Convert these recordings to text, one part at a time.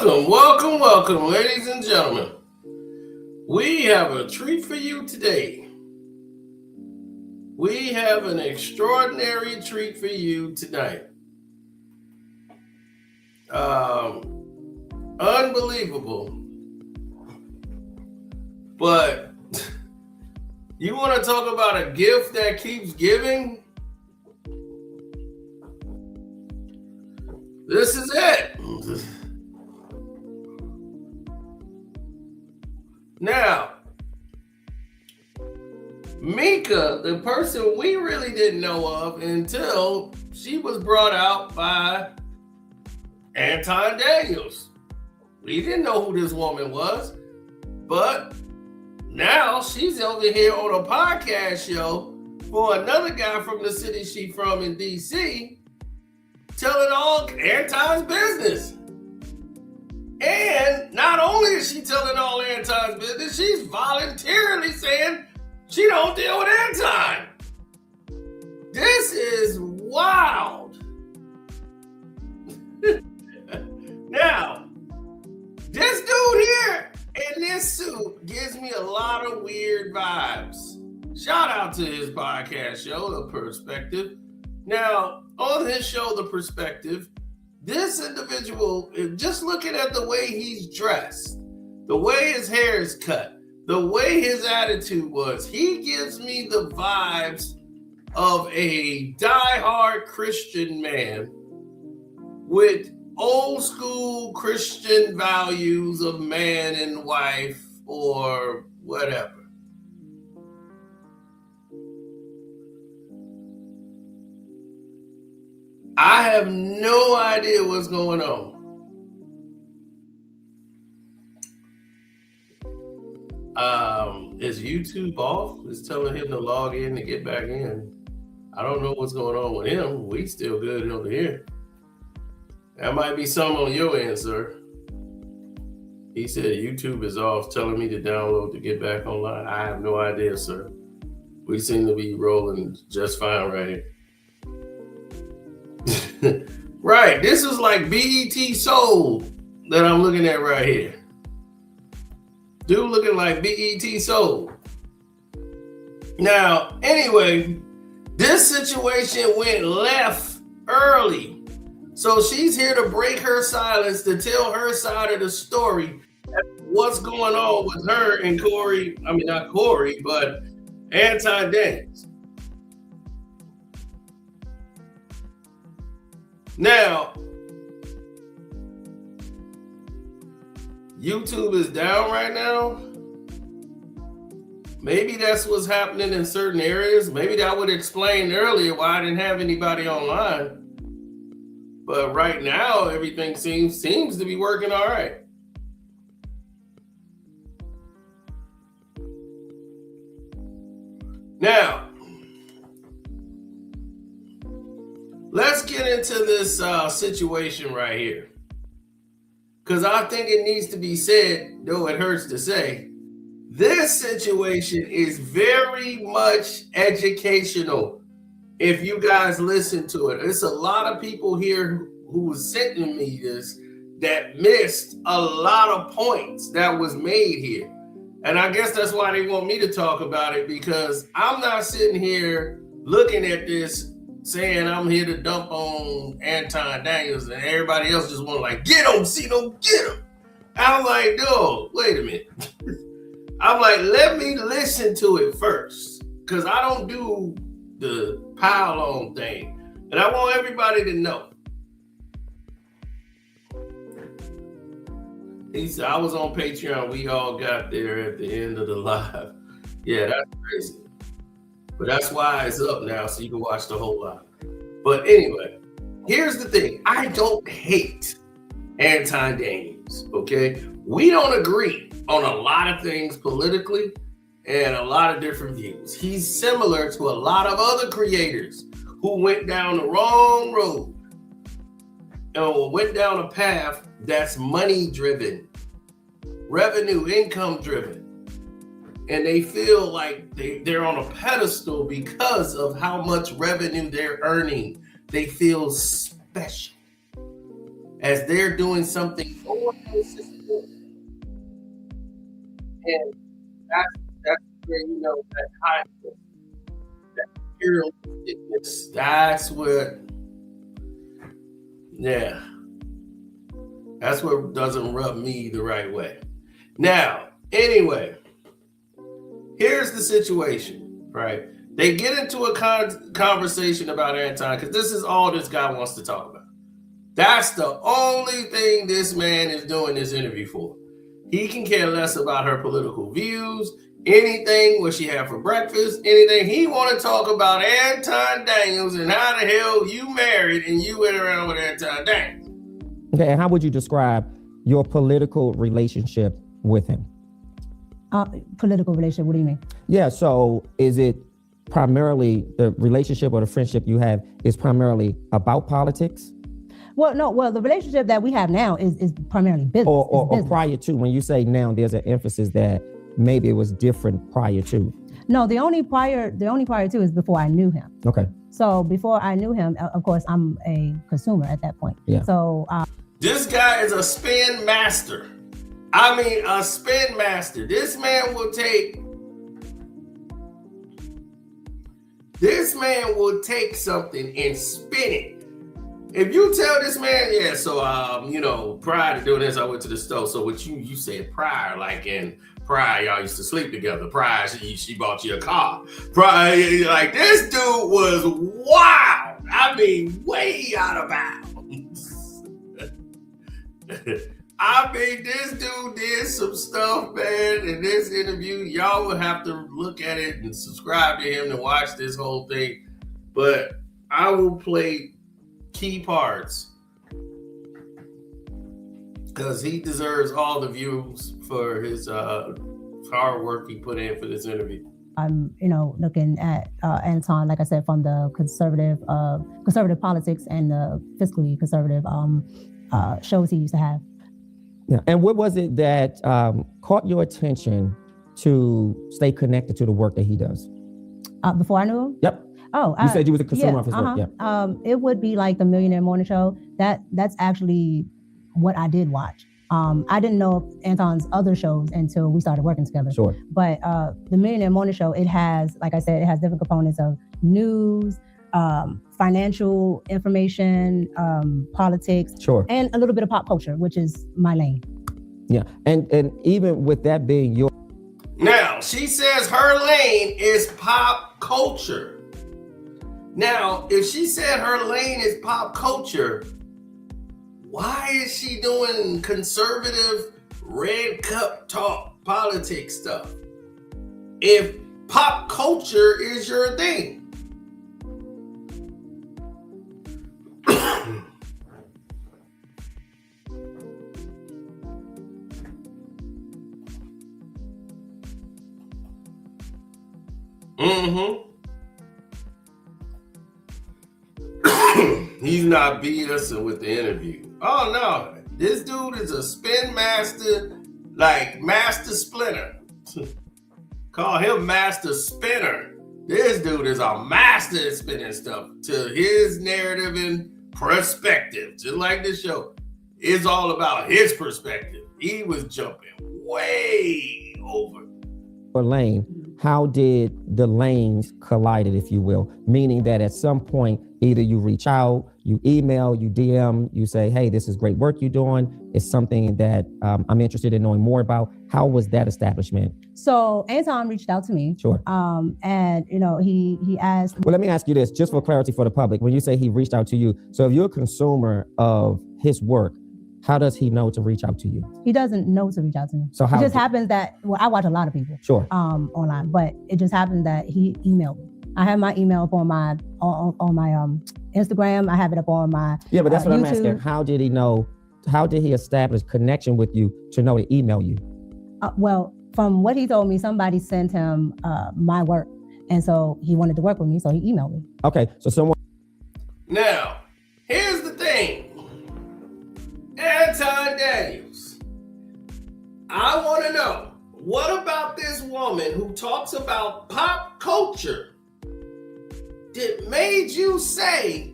Welcome, ladies and gentlemen. We have a treat for you today. We have an extraordinary treat for you tonight. Unbelievable. But you want to talk about a gift that keeps giving? This is it. Now, Micca, the person we really didn't know of until she was brought out by Anton Daniels. We didn't know who this woman was, but now she's over here on a podcast show for another guy from the city she's from in DC, telling all Anton's business. And not only is she telling all Anton's business, she's voluntarily saying she don't deal with Anton. This is wild. Now, this dude here in this suit gives me a lot of weird vibes. Shout out to his podcast show, The Perspective. Now, on his show, The Perspective, this individual, just looking at the way he's dressed, the way his hair is cut, the way his attitude was, he gives me the vibes of a diehard Christian man with old school Christian values of man and wife or whatever. I have no idea what's going on. Is YouTube off? It's telling him to log in to get back in. I don't know what's going on with him. We still good over here. That might be some on your end, sir. He said YouTube is off, telling me to download to get back online. I have no idea, sir. We seem to be rolling just fine right here. Right, this is like BET Soul that I'm looking at right here. Dude looking like BET Soul. Now, anyway, this situation went left early. So she's here to break her silence, to tell her side of the story. What's going on with her and Corey, I mean, not Corey, but Anton Daniels. Now, YouTube is down right now. Maybe that's what's happening in certain areas. Maybe that would explain earlier why I didn't have anybody online. But right now, everything seems to be working all right. Now, let's get into this situation right here. Because I think it needs to be said, though it hurts to say, this situation is very much educational. If you guys listen to it, it's a lot of people here who was sending me this that missed a lot of points that was made here. And I guess that's why they want me to talk about it, because I'm not sitting here looking at this saying I'm here to dump on Anton Daniels and everybody else just want to like, get him, see them, get him. I'm like, no, wait a minute. I'm like, let me listen to it first, because I don't do the pile on thing. And I want everybody to know. He said, I was on Patreon. We all got there at the end of the live. Yeah, that's crazy. But that's why it's up now, so you can watch the whole live. But anyway, here's the thing. I don't hate Anton Daniels, okay? We don't agree on a lot of things politically and a lot of different views. He's similar to a lot of other creators who went down the wrong road and went down a path that's money driven, revenue, income driven. And they feel like they're on a pedestal because of how much revenue they're earning. They feel special. as they're doing something no one else is doing. And that's where, you know, that highness, that imperialisticness, that's what, yeah, that's what doesn't rub me the right way. Now, anyway, here's the situation, right? They get into a conversation about Anton because this is all this guy wants to talk about. That's the only thing this man is doing this interview for. He can care less about her political views, anything, what she had for breakfast, anything. He want to talk about Anton Daniels and how the hell you married and you went around with Anton Daniels. Okay, and how would you describe your political relationship with him? Political relationship, what do you mean? Yeah, so is it primarily the relationship or the friendship you have is primarily about politics? Well, no, the relationship that we have now is primarily business. Or prior to, when you say now, there's an emphasis that maybe it was different prior to. No, the only prior to is before I knew him. Okay. So before I knew him, of course, I'm a consumer at that point. Yeah. So this guy is a spin master. I mean, a spin master. This man will take something and spin it. If you tell this man, yeah, so you know, prior to doing this, I went to the store. So what you said prior, like in prior, y'all used to sleep together. Prior, she bought you a car. Prior, like this dude was wild. I mean, way out of bounds. I mean, this dude did some stuff, man, in this interview. Y'all will have to look at it and subscribe to him to watch this whole thing. But I will play key parts because he deserves all the views for his hard work he put in for this interview. I'm, looking at Anton, like I said, from the conservative politics and the fiscally conservative shows he used to have. Yeah. And what was it that caught your attention to stay connected to the work that he does? Before I knew him? Yep. Oh, you said you was a consumer of his work. Yeah. It would be like the Millionaire Morning Show. That's actually what I did watch. I didn't know Anton's other shows until we started working together. Sure. But the Millionaire Morning Show, it has, like I said, it has different components of news, financial information, politics, sure, and a little bit of pop culture, which is my lane. Yeah, and even with that being your... Now, she says her lane is pop culture. Now, if she said her lane is pop culture, why is she doing conservative red cup talk politics stuff if pop culture is your thing? He's not BSing with the interview. Oh no, this dude is a spin master, like Master Splinter. Call him Master Spinner. This dude is a master at spinning stuff to his narrative and perspective. Just like this show, it's all about his perspective. He was jumping way over. Lane, how did the lanes collided, if you will? Meaning that at some point, either you reach out, you email, you DM, you say, hey, this is great work you're doing. It's something that I'm interested in knowing more about. How was that establishment? So Anton reached out to me. Sure. And he asked. Well, let me ask you this, just for clarity for the public. When you say he reached out to you, so if you're a consumer of his work, how does he know to reach out to you? He doesn't know to reach out to me. So how? It just happens that, I watch a lot of people. Sure. Online, but it just happened that he emailed me. I have my email up on my Instagram. I have it up on my Yeah, but that's what YouTube. I'm asking. How did he know? How did he establish connection with you to know to email you? Well, from what he told me, somebody sent him my work, and so he wanted to work with me, so he emailed me. Okay, so someone. Now, here's the thing. Anton Daniels, I want to know, what about this woman who talks about pop culture that made you say,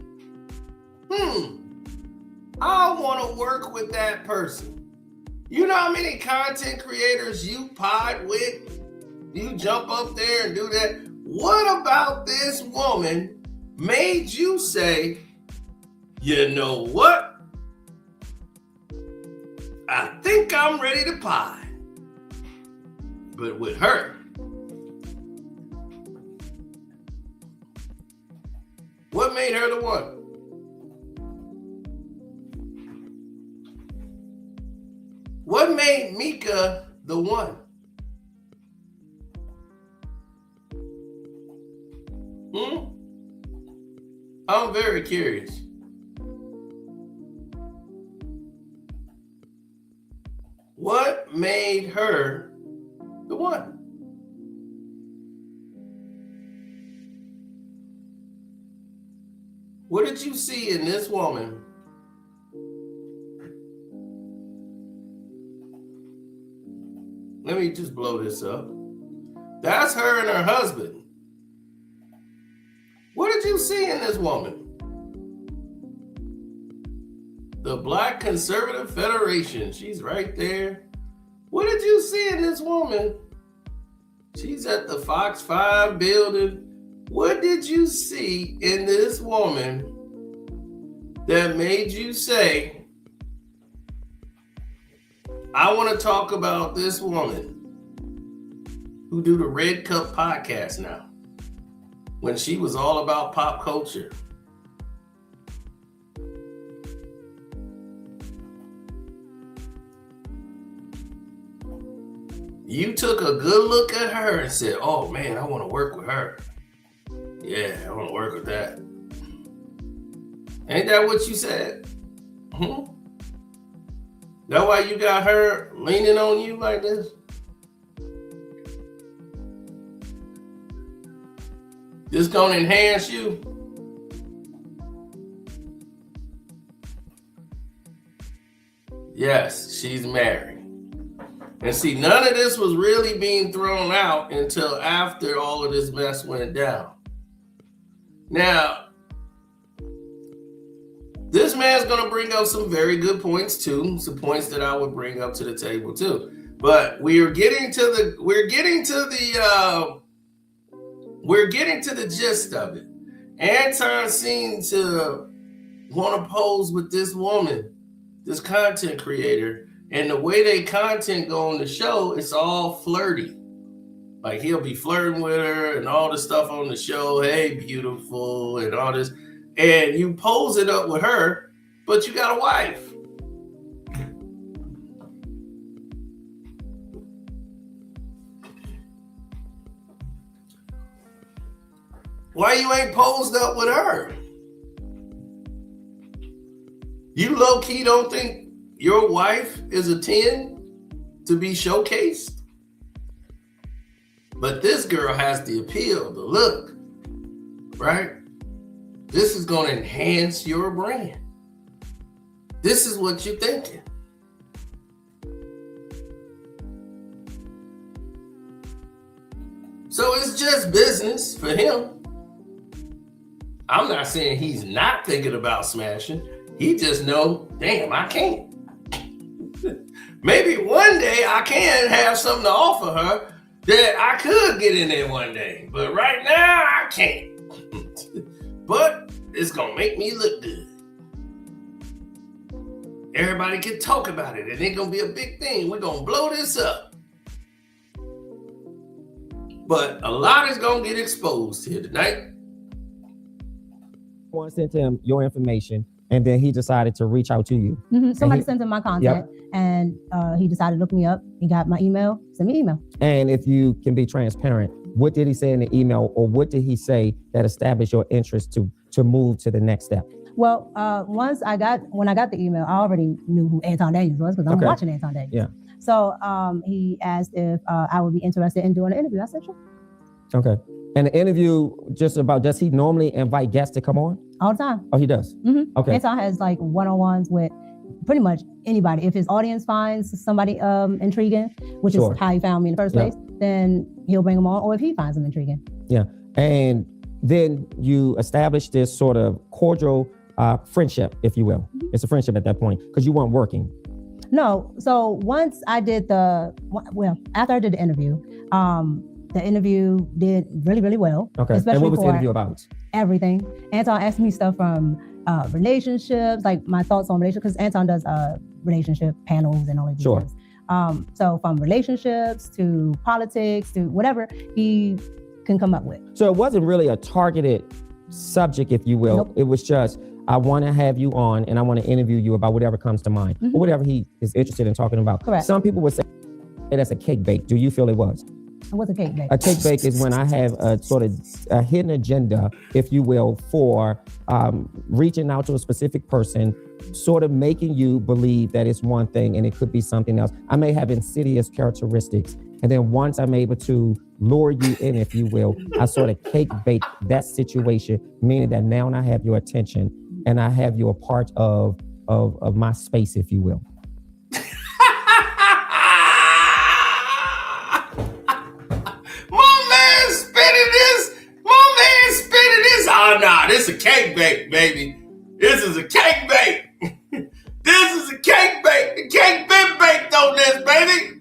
I don't want to work with that person. You know how many content creators you pod with? You jump up there and do that. What about this woman made you say, you know what? I think I'm ready to pod. But with her, what made her the one? What made Micca the one? I'm very curious. What made her the one? What did you see in this woman? Let me just blow this up. That's her and her husband. What did you see in this woman? The Black Conservative Federation. She's right there. What did you see in this woman? She's at the Fox 5 building. What did you see in this woman that made you say, I want to talk about this woman who do the Red Cup podcast now, when she was all about pop culture? You took a good look at her and said, oh man, I want to work with her. Yeah, I want to work with that. Ain't that what you said? That why you got her leaning on you like this? This gonna enhance you? Yes, she's married. And see, none of this was really being thrown out until after all of this mess went down. Now, this man's going to bring up some very good points too, some points that I would bring up to the table too. But we're getting to the gist of it. Anton seemed to want to pose with this woman, this content creator. And the way they content go on the show, it's all flirty. Like he'll be flirting with her and all the stuff on the show. Hey, beautiful, and all this. And you pose it up with her, but you got a wife. Why you ain't posed up with her? You low-key don't think your wife is a 10 to be showcased? But this girl has the appeal, the look, right? This is going to enhance your brand. This is what you're thinking. So it's just business for him. I'm not saying he's not thinking about smashing. He just know, damn, I can't. Maybe one day I can have something to offer her that I could get in there one day. But right now, I can't. But it's going to make me look good. Everybody can talk about it, and it's going to be a big thing. We're going to blow this up. But a lot is going to get exposed here tonight. Someone sent him your information, and then he decided to reach out to you. Mm-hmm. Somebody sent him my contact, and he decided to look me up. He got my email. Send me an email. And if you can be transparent, what did he say in the email, or what did he say that established your interest to move to the next step? Well, when I got the email, I already knew who Anton Daniels was because I'm watching Anton Daniels. Yeah. So he asked if I would be interested in doing an interview. I said, sure. Okay. And the interview does he normally invite guests to come on? All the time. Oh, he does? Mm-hmm. Okay. Anton has like one-on-ones with pretty much anybody. If his audience finds somebody intriguing, which is how he found me in the first place, then he'll bring them on, or if he finds them intriguing. Yeah. And then you establish this sort of cordial friendship, if you will. Mm-hmm. It's a friendship at that point because you weren't working. No. So once I did after I did the interview did really, really well. Okay. And what was the interview about? Everything. Anton asked me stuff from relationships, like my thoughts on relationships, because Anton does relationship panels and all of these things. So from relationships to politics to whatever he can come up with. So it wasn't really a targeted subject, if you will. Nope. It was just, I want to have you on and I want to interview you about whatever comes to mind or whatever he is interested in talking about. Correct. Some people would say that's a cake bake. Do you feel it was? What's a cake bake? A cake bake is when I have a sort of a hidden agenda, if you will, for reaching out to a specific person, sort of making you believe that it's one thing and it could be something else. I may have insidious characteristics. And then once I'm able to lure you in, if you will, I sort of cake bake that situation, meaning that now I have your attention and I have you a part of my space, if you will. Oh, no, this is a cake bake, baby. This is a cake bake. This is a cake bake. The cake been baked on this, baby.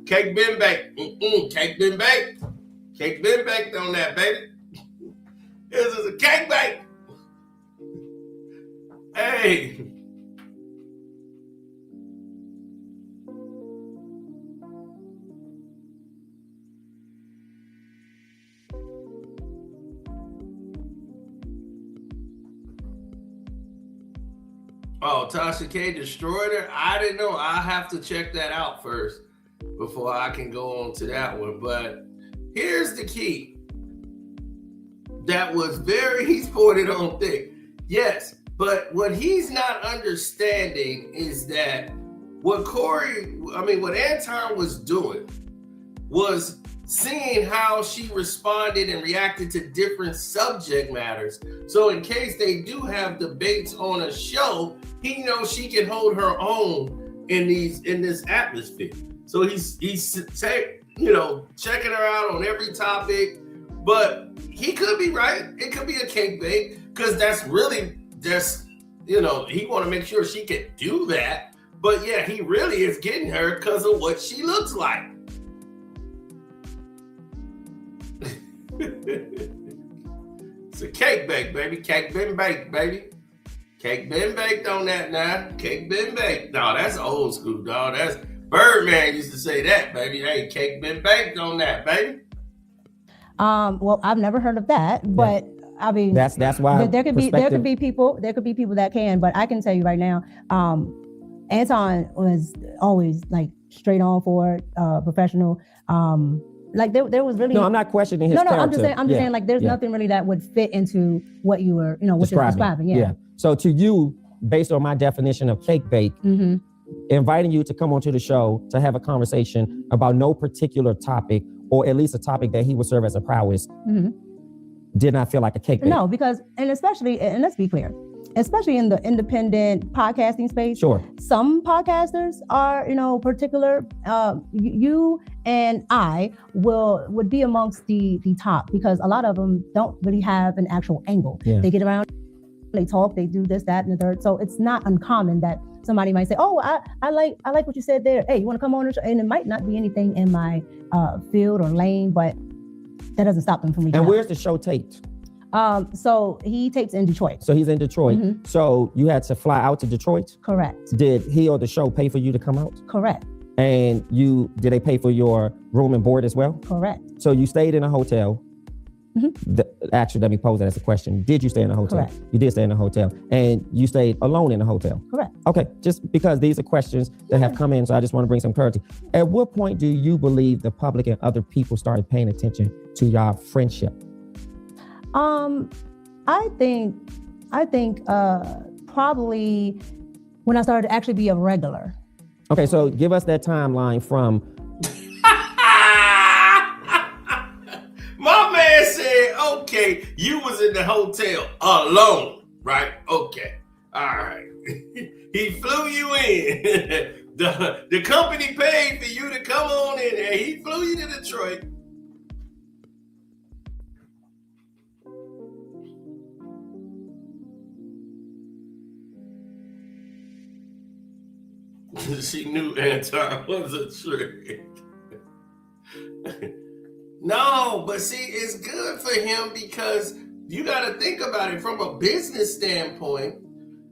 Cake been baked. Cake been baked. Cake been baked on that, baby. This is a cake bake. Hey. Oh, Tasha K destroyed her? I didn't know. I have to check that out first before I can go on to that one. But here's the key. That was he's poured it on thick. Yes, but what he's not understanding is that what Anton was doing was seeing how she responded and reacted to different subject matters. So in case they do have debates on a show, he knows she can hold her own in this atmosphere. So he's checking her out on every topic, but he could be right. It could be a cake bake because he want to make sure she can do that. But yeah, he really is getting her because of what she looks like. It's a cake bake, baby. Cake been baked, baby. Cake been baked on that now. Cake been baked. No, that's old school, dog. That's Birdman used to say that, baby. Hey, cake been baked on that, baby. Well, I've never heard of that, but I mean, that's why there could be people that can, but I can tell you right now, Anton was always like straight on for it, professional. Like there was really I'm not questioning his character. I'm just saying like there's nothing really that would fit into what you were, what you're describing. Yeah. So to you, based on my definition of cake bake, inviting you to come onto the show to have a conversation about no particular topic, or at least a topic that he would serve as a prowess, did not feel like a cake bake. No, because, and let's be clear, especially in the independent podcasting space, some podcasters are, particular, you and I would be amongst the top, because a lot of them don't really have an actual angle. They get around, they talk, they do this, that, and the third. So it's not uncommon that somebody might say, "Oh, I like what you said there. Hey, you want to come on?" And it might not be anything in my field or lane, but that doesn't stop them from reaching out. And where's the show taped? So he tapes in Detroit. So he's in Detroit. So you had to fly out to Detroit? Correct. Did he or the show pay for you to come out? Correct. And did they pay for your room and board as well? Correct. So you stayed in a hotel. Actually, let me pose that as a question. Did you stay in a hotel? Correct. You did stay in a hotel. And you stayed alone in a hotel? Correct. Okay, just because these are questions that have come in, so I just want to bring some clarity. At what point do you believe the public and other people started paying attention to your friendship? I think probably when I started to actually be a regular. Okay, so give us that timeline from. My man said, okay, you was in the hotel alone, right? Okay, all right. He flew you in. The company paid for you to come on in there. He flew you to Detroit. She knew Anton was a trick. No, but see, it's good for him because you got to think about it from a business standpoint.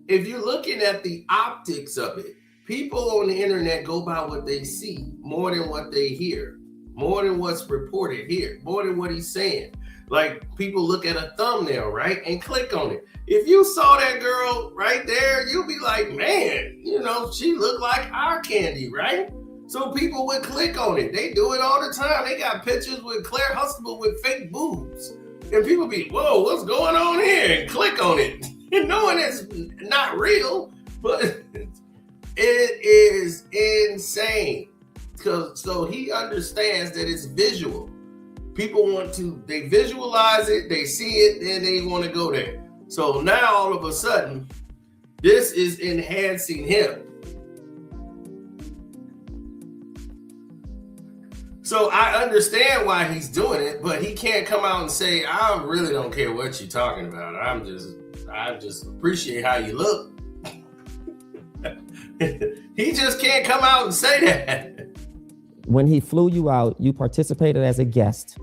If you're looking at the optics of it, people on the internet go by what they see more than what they hear, more than what's reported here, more than what he's saying. Like people look at a thumbnail, right, and click on it. If you saw that girl right there, you'll be like, man, you know, she looked like our candy, right? So people would click on it. They do it all the time. They got pictures with Claire Huxtable with fake boobs. And people be, whoa, what's going on here? And click on it. And knowing it's not real, but it is insane. So he understands that it's visual. People they visualize it, they see it, then they want to go there. So now all of a sudden, this is enhancing him. So I understand why he's doing it, but he can't come out and say, I really don't care what you're talking about. I just appreciate how you look. He just can't come out and say that. When he flew you out, you participated as a guest.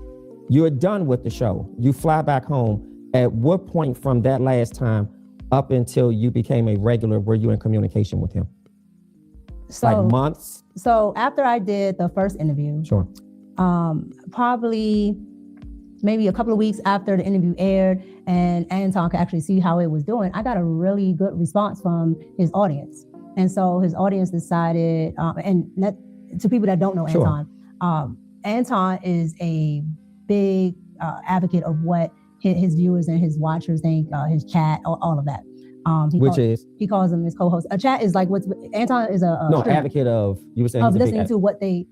You're done with the show. You fly back home. At what point from that last time up until you became a regular were you in communication with him? So, like months? So after I did the first interview, sure. Probably maybe a couple of weeks after the interview aired and Anton could actually see how it was doing, I got a really good response from his audience. And so his audience decided, to people that don't know sure. Anton, Anton is a big advocate of what his viewers and his watchers think, his chat, all of that. He calls them his co-host. A chat is like Anton is a advocate of, you were saying, of listening to what they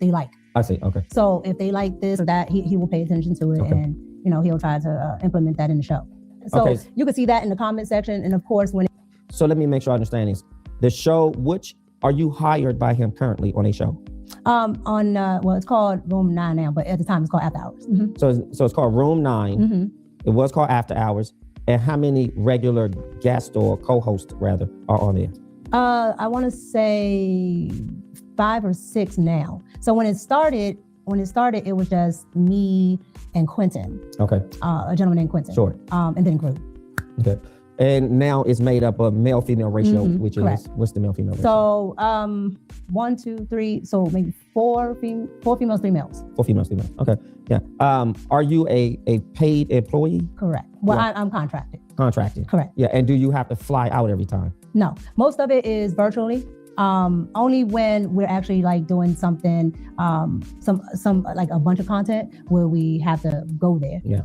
like. I see. Okay. So if they like this or that, he will pay attention to it, and he'll try to implement that in the show. So you can see that in the comment section, and of course So let me make sure I understand this. The show, which are you hired by him currently on a show? It's called Room 9 now, but at the time it's called After Hours. Mm-hmm. So it's called Room 9. Mm-hmm. It was called After Hours. And how many regular guests or co-hosts rather are on there? I want to say 5 or 6 now. So when it started, it was just me and Quentin. Okay. A gentleman named Quentin. Sure. And then grew. Okay. And now it's made up of male-female ratio, which correct. is, what's the male-female ratio? So 1, 2, 3, so maybe 4 females, 3 males. 4 females, 3 males. Okay. Yeah. Are you a paid employee? Correct. Well, yeah. I'm contracted. Contracted. Correct. Yeah. And do you have to fly out every time? No. Most of it is virtually. Only when we're actually like doing something, some like a bunch of content where we have to go there. Yeah.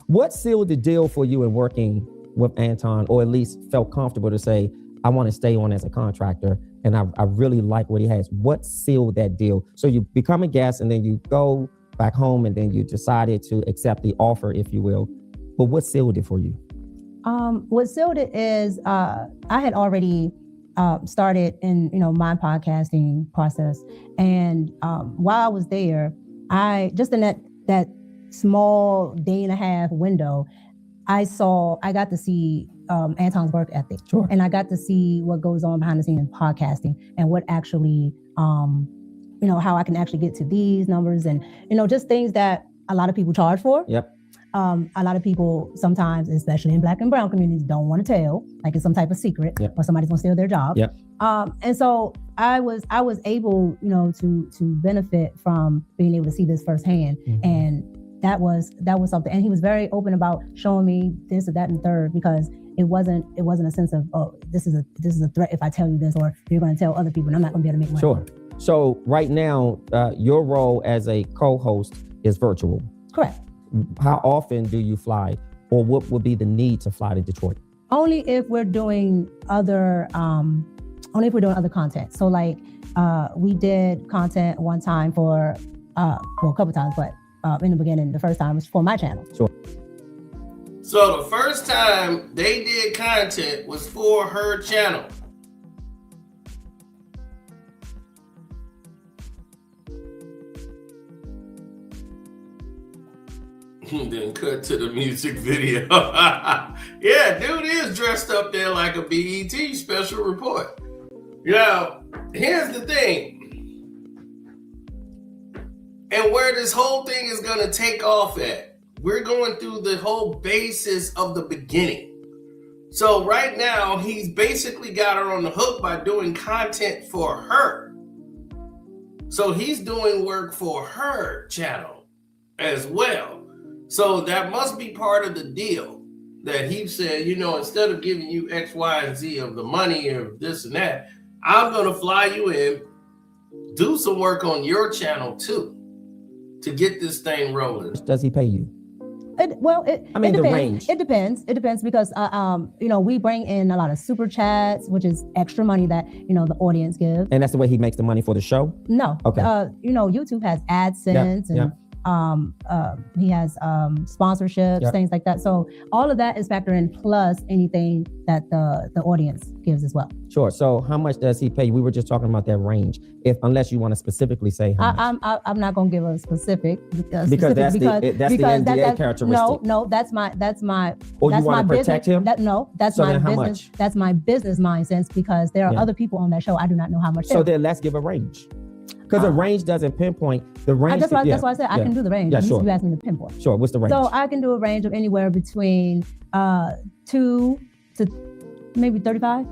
What sealed the deal for you in working with Anton, or at least felt comfortable to say, I want to stay on as a contractor and I really like what he has? What sealed that deal? So you become a guest and then you go back home and then you decided to accept the offer, if you will. But what sealed it for you? What sealed it is I had already started in my podcasting process, and while I was there, I just in that small day and a half window, I got to see Anton's work ethic. Sure. And I got to see what goes on behind the scenes in podcasting and what actually, how I can actually get to these numbers and, just things that a lot of people charge for. Yep. A lot of people sometimes, especially in Black and brown communities, don't want to tell, like it's some type of secret. Yep. Or somebody's gonna steal their job. Yep. And so I was able, to benefit from being able to see this firsthand. Mm-hmm. And that was something. And he was very open about showing me this or that and third, because it wasn't a sense of, oh, this is a threat if I tell you this, or you're going to tell other people and I'm not going to be able to make money. Sure. So right now, your role as a co-host is virtual. Correct. How often do you fly, or what would be the need to fly to Detroit? Only if we're doing other content. So like we did content one time for, a couple times, but in the beginning, the first time was for my channel. Sure. So the first time they did content was for her channel. Then cut to the music video. Yeah, dude is dressed up there like a BET special report. Yeah, here's the thing. And where this whole thing is going to take off at, we're going through the whole basis of the beginning. So right now, he's basically got her on the hook by doing content for her. So he's doing work for her channel as well. So that must be part of the deal that he said, you know, instead of giving you X, Y, and Z of the money or this and that, I'm going to fly you in, do some work on your channel too, to get this thing rolling. Does he pay you? It depends. The range. It depends because you know, we bring in a lot of super chats, which is extra money that, you know, the audience gives. And that's the way he makes the money for the show? No. Okay. You know, YouTube has AdSense and he has sponsorships, things like that. So all of that is factored in, plus anything that the audience gives as well. Sure. So how much does he pay you? We were just talking about that range. Unless you want to specifically say how much. I'm not going to give a specific because that's the NDA characteristic. No, that's my. Or you want to protect him? That's my business. Much? That's my business mindset, because there are other people on that show. I do not know how much. So then let's give a range. Because the range doesn't pinpoint the range. That's why I said I can do the range. Yeah, sure. You asked me to pinpoint. Sure. What's the range? So I can do a range of anywhere between 2 to maybe 35.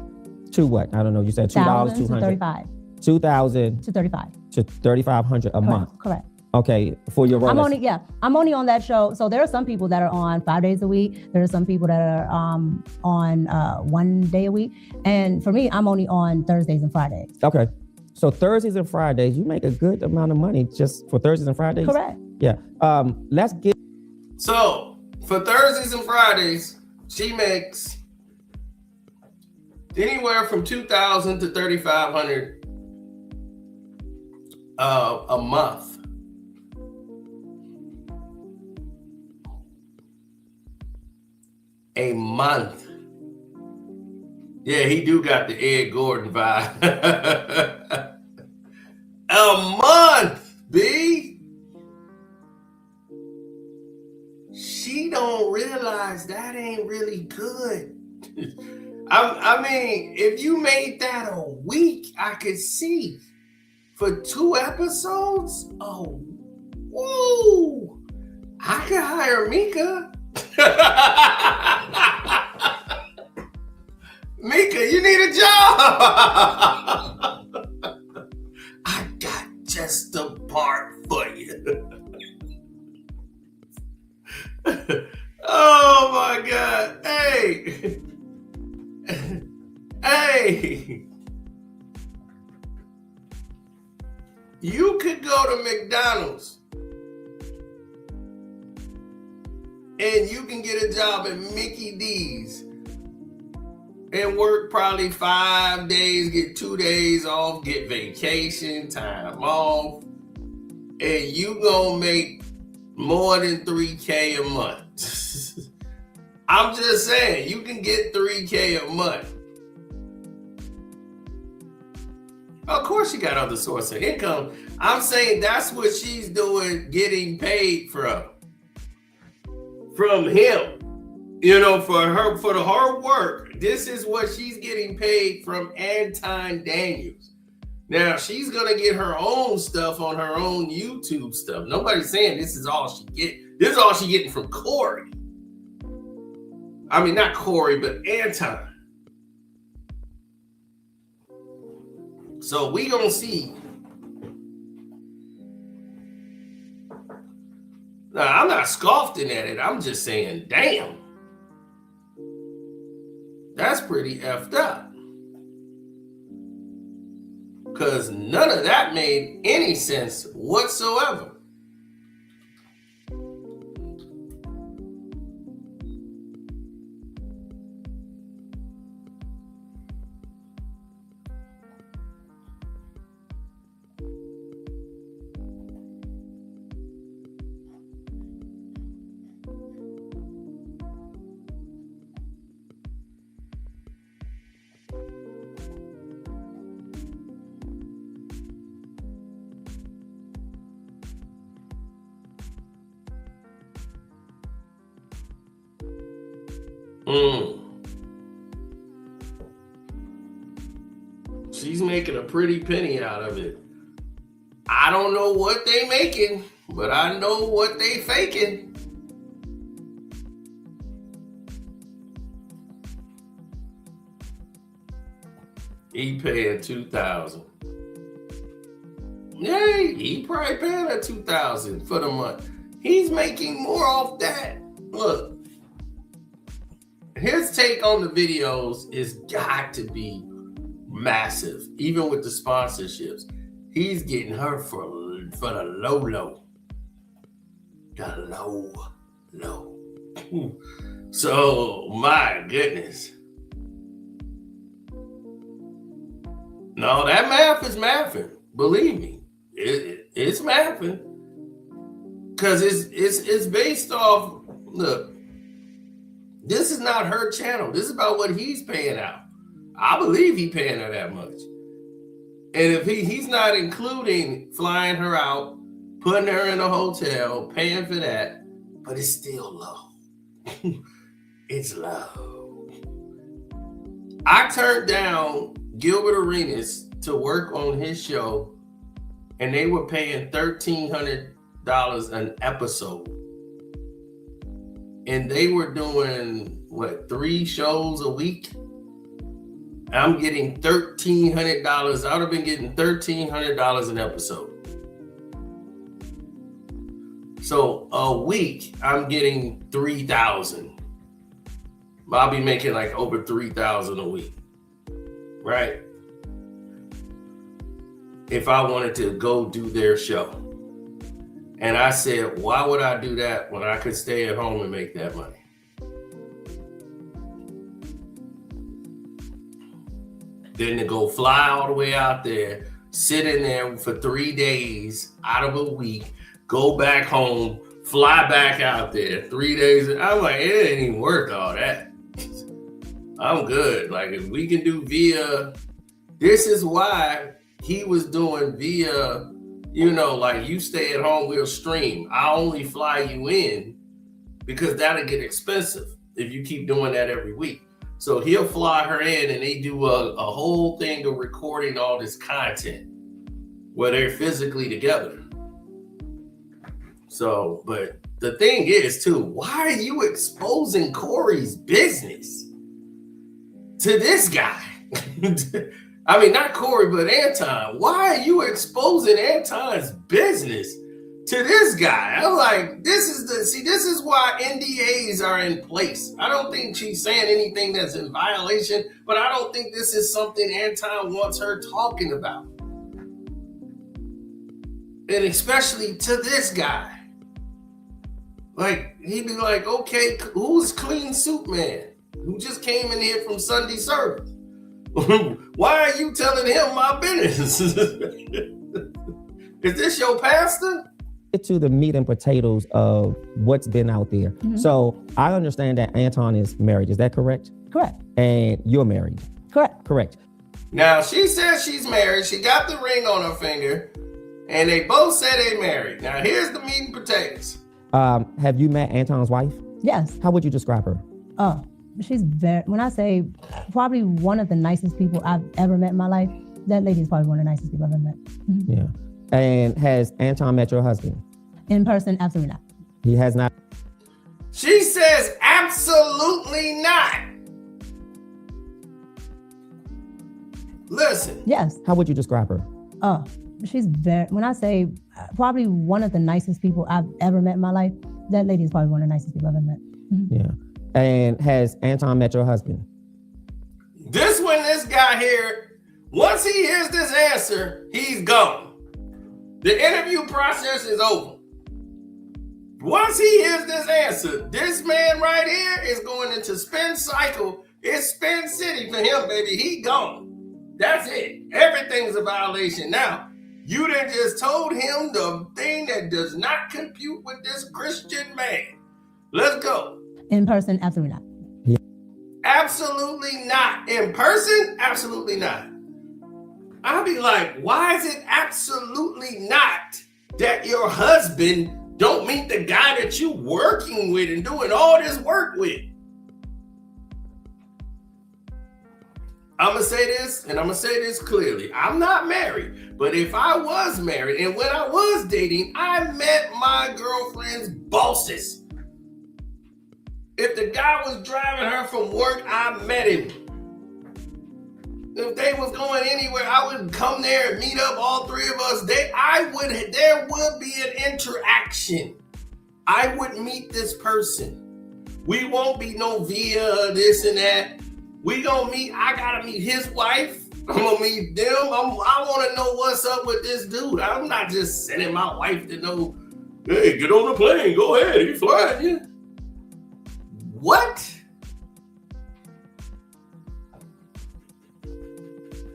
To what? I don't know. You said $2, to 35. 2,000 to 35 to 3,500 a month. Correct. Okay, for your role. I'm only on that show. So there are some people that are on 5 days a week. There are some people that are on 1 day a week. And for me, I'm only on Thursdays and Fridays. Okay. So Thursdays and Fridays, you make a good amount of money just for Thursdays and Fridays? Correct. Yeah. Let's get. So for Thursdays and Fridays, she makes anywhere from $2,000 to $3,500 a month. A month. Yeah, he do got the Ed Gordon vibe. A month, B. She don't realize that ain't really good. I mean, if you made that a week, I could see. For 2 episodes? Oh, woo! I could hire Micca. Micca, you need a job. I got just the part for you. Oh my God. Hey. Hey. You could go to McDonald's and you can get a job at Mickey D's and work probably 5 days, get 2 days off, get vacation time off, and you gonna make more than $3K a month. I'm just saying, you can get $3K a month. Of course, you got other sources of income. I'm saying that's what she's doing, getting paid from him. You know, for the hard work. This is what she's getting paid from Anton Daniels. Now, she's going to get her own stuff on her own YouTube stuff. Nobody's saying this is all she get. This is all she getting from Corey. I mean, not Corey, but Anton. So we gonna see. Now, I'm not scoffing at it. I'm just saying, damn. That's pretty effed up. Because none of that made any sense whatsoever. She's making a pretty penny out of it. I don't know what they making, but I know what they faking. He paying $2,000. Yay, he probably paying her $2,000 for the month. He's making more off that. Look, his take on the videos is got to be massive, even with the sponsorships. He's getting her for the low. The low. So, my goodness. No, that math is mathing. Believe me, it's mathing. Because it's based off, look, this is not her channel. This is about what he's paying out. I believe he's paying her that much. And if he's not including flying her out, putting her in a hotel, paying for that, but it's still low. It's low. I turned down Gilbert Arenas to work on his show, and they were paying $1,300 an episode. And they were doing, 3 shows a week? I'm getting $1,300. I would have been getting $1,300 an episode. So a week, I'm getting $3,000. I'll be making like over $3,000 a week, right? If I wanted to go do their show. And I said, why would I do that when I could stay at home and make that money? Then to go fly all the way out there, sit in there for 3 days out of a week, go back home, fly back out there 3 days. I'm like, it ain't even worth all that. I'm good. Like, if we can do via, this is why he was doing via, like you stay at home, we'll stream. I only fly you in because that'll get expensive if you keep doing that every week. So he'll fly her in and they do a whole thing of recording all this content where they're physically together. So, but the thing is too, why are you exposing Corey's business to this guy? I mean, not Corey, but Anton. Why are you exposing Anton's business to this guy? I'm like, this is why NDAs are in place. I don't think she's saying anything that's in violation, but I don't think this is something Anton wants her talking about. And especially to this guy. Like, he'd be like, okay, who's Clean Soup Man? Who just came in here from Sunday service? Why are you telling him my business? Is this your pastor? To the meat and potatoes of what's been out there. Mm-hmm. So I understand that Anton is married. Is that correct? Correct. And you're married? Correct. Now, she says she's married. She got the ring on her finger, and they both say they married. Now, here's the meat and potatoes. Have you met Anton's wife? Yes. How would you describe her? Oh, she's when I say probably one of the nicest people I've ever met in my life, that lady is probably one of the nicest people I've ever met. Mm-hmm. Yeah. And has Anton met your husband? In person, absolutely not. He has not? She says absolutely not. Listen. Yes. How would you describe her? Oh, she's when I say probably one of the nicest people I've ever met in my life, that lady is probably one of the nicest people I've ever met. Mm-hmm. Yeah. And has Anton met your husband? This guy here, once he hears this answer, he's gone. The interview process is over. Once he hears this answer, this man right here is going into spin cycle. It's spin city for him, baby. He gone. That's it. Everything's a violation. Now, you done just told him the thing that does not compute with this Christian man. Let's go. In person, absolutely not. Yeah. Absolutely not. In person, absolutely not. I'll be like, why is it absolutely not that your husband don't meet the guy that you working with and doing all this work with? I'm going to say this, and I'm going to say this clearly. I'm not married, but if I was married and when I was dating, I met my girlfriend's bosses. If the guy was driving her from work, I met him. If they was going anywhere, I would come there and meet up, all three of us. There would be an interaction. I would meet this person. We won't be no via this and that. We gonna meet, I gotta meet his wife. I'm gonna meet them. I wanna know what's up with this dude. I'm not just sending my wife to know, hey, get on the plane, go ahead, he's flying, yeah. What?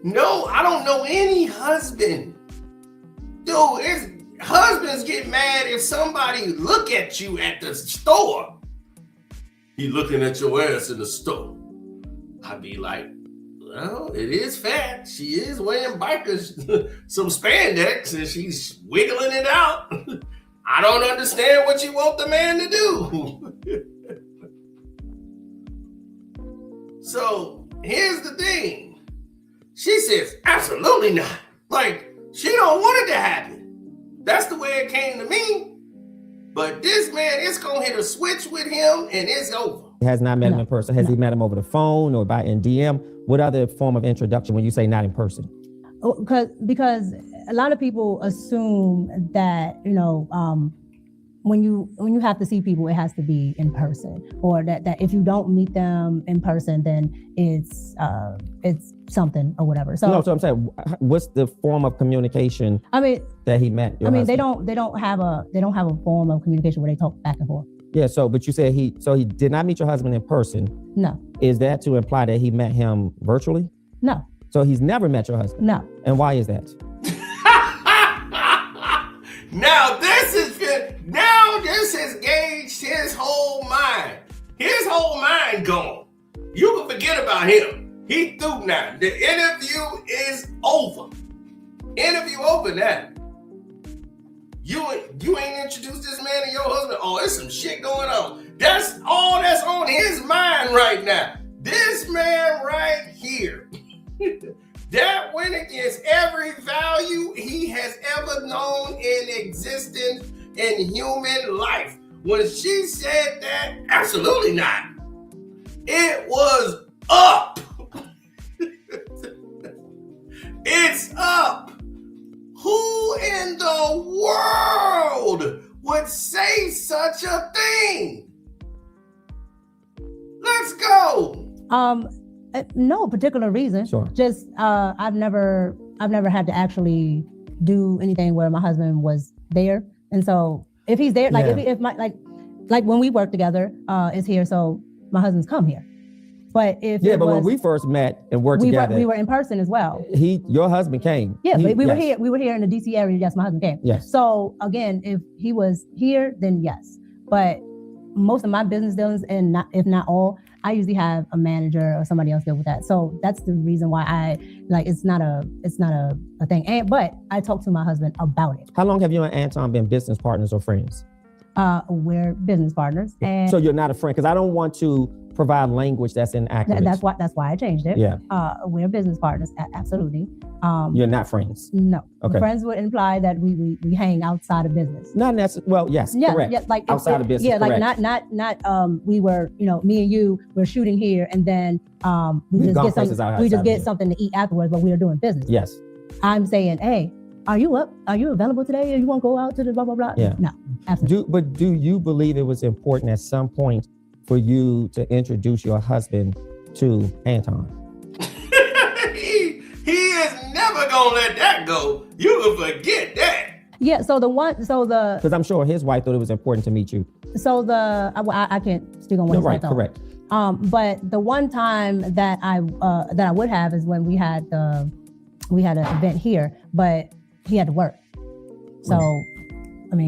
No, I don't know any husband. Dude, husbands get mad if somebody look at you at the store. He looking at your ass in the store. I'd be like, well, it is fat. She is wearing bikers, some spandex, and she's wiggling it out. I don't understand what you want the man to do. So here's the thing. She says, absolutely not. Like, she don't want it to happen. That's the way it came to me. But this man, it's going to hit a switch with him and it's over. He has not met him in person. Has he met him over the phone or in DM? What other form of introduction when you say not in person? Because a lot of people assume that, when you have to see people, it has to be in person, or that if you don't meet them in person, then it's something or whatever. So I'm saying, what's the form of communication? That he met. Your husband? they don't have a form of communication where they talk back and forth. Yeah. So, but you said he did not meet your husband in person. No. Is that to imply that he met him virtually? No. So he's never met your husband? No. And why is that? Now this has gauged his whole mind. His whole mind gone. You can forget about him. He through now. The interview is over. Interview over now. You ain't introduced this man to your husband. Oh, there's some shit going on. That's all that's on his mind right now. This man right here. That went against every value he has ever known in existence in human life. When she said that, absolutely not. It was up. It's up. Who in the world would say such a thing? Let's go. No particular reason. Sure. Just I've never had to actually do anything where my husband was there, and so if he's there, like if my like when we work together, is here, so my husband's come here. But when we first met and worked together, we were in person as well. Your husband came. Yeah, we were here. We were here in the DC area. Yes, my husband came. Yes. So again, if he was here, then yes. But most of my business dealings, and if not all, I usually have a manager or somebody else deal with that. So that's the reason why it's not a thing. But I talk to my husband about it. How long have you and Anton been business partners or friends? We're business partners. And so you're not a friend, because I don't want to provide language that's inaccurate. That's why I changed it. Yeah. We're business partners. Absolutely. You're not friends. No. Okay. Friends would imply that we hang outside of business. Not necessarily. Well, yes, yeah, correct. Yeah, like outside of business. Yeah, correct. Like not. We were, me and you were shooting here, and then we just get something to eat afterwards, but we are doing business. Yes. I'm saying, hey, are you up? Are you available today? Or you want to go out to the blah blah blah? Yeah. No, absolutely. Do you believe it was important at some point for you to introduce your husband to Anton? He is never gonna let that go. You can forget that. Yeah. Because I'm sure his wife thought it was important to meet you. So I can't speak on what right, correct. But the one time that I would have is when we had an event here, but he had to work. So,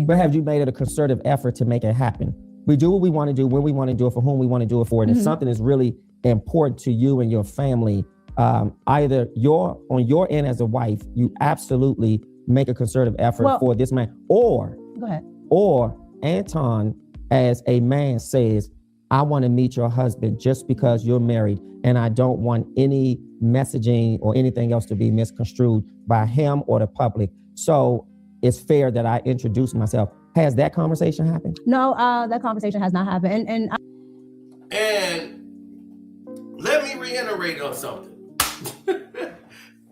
But have you made it a concerted effort to make it happen? We do what we want to do, when we want to do it, for whom we want to do it for. And if something is really important to you and your family, either on your end as a wife, you absolutely make a concerted effort for this man, or go ahead. Or Anton as a man says, I want to meet your husband just because you're married, and I don't want any messaging or anything else to be misconstrued by him or the public. So it's fair that I introduce myself. Has that conversation happened? No, that conversation has not happened. And let me reiterate on something.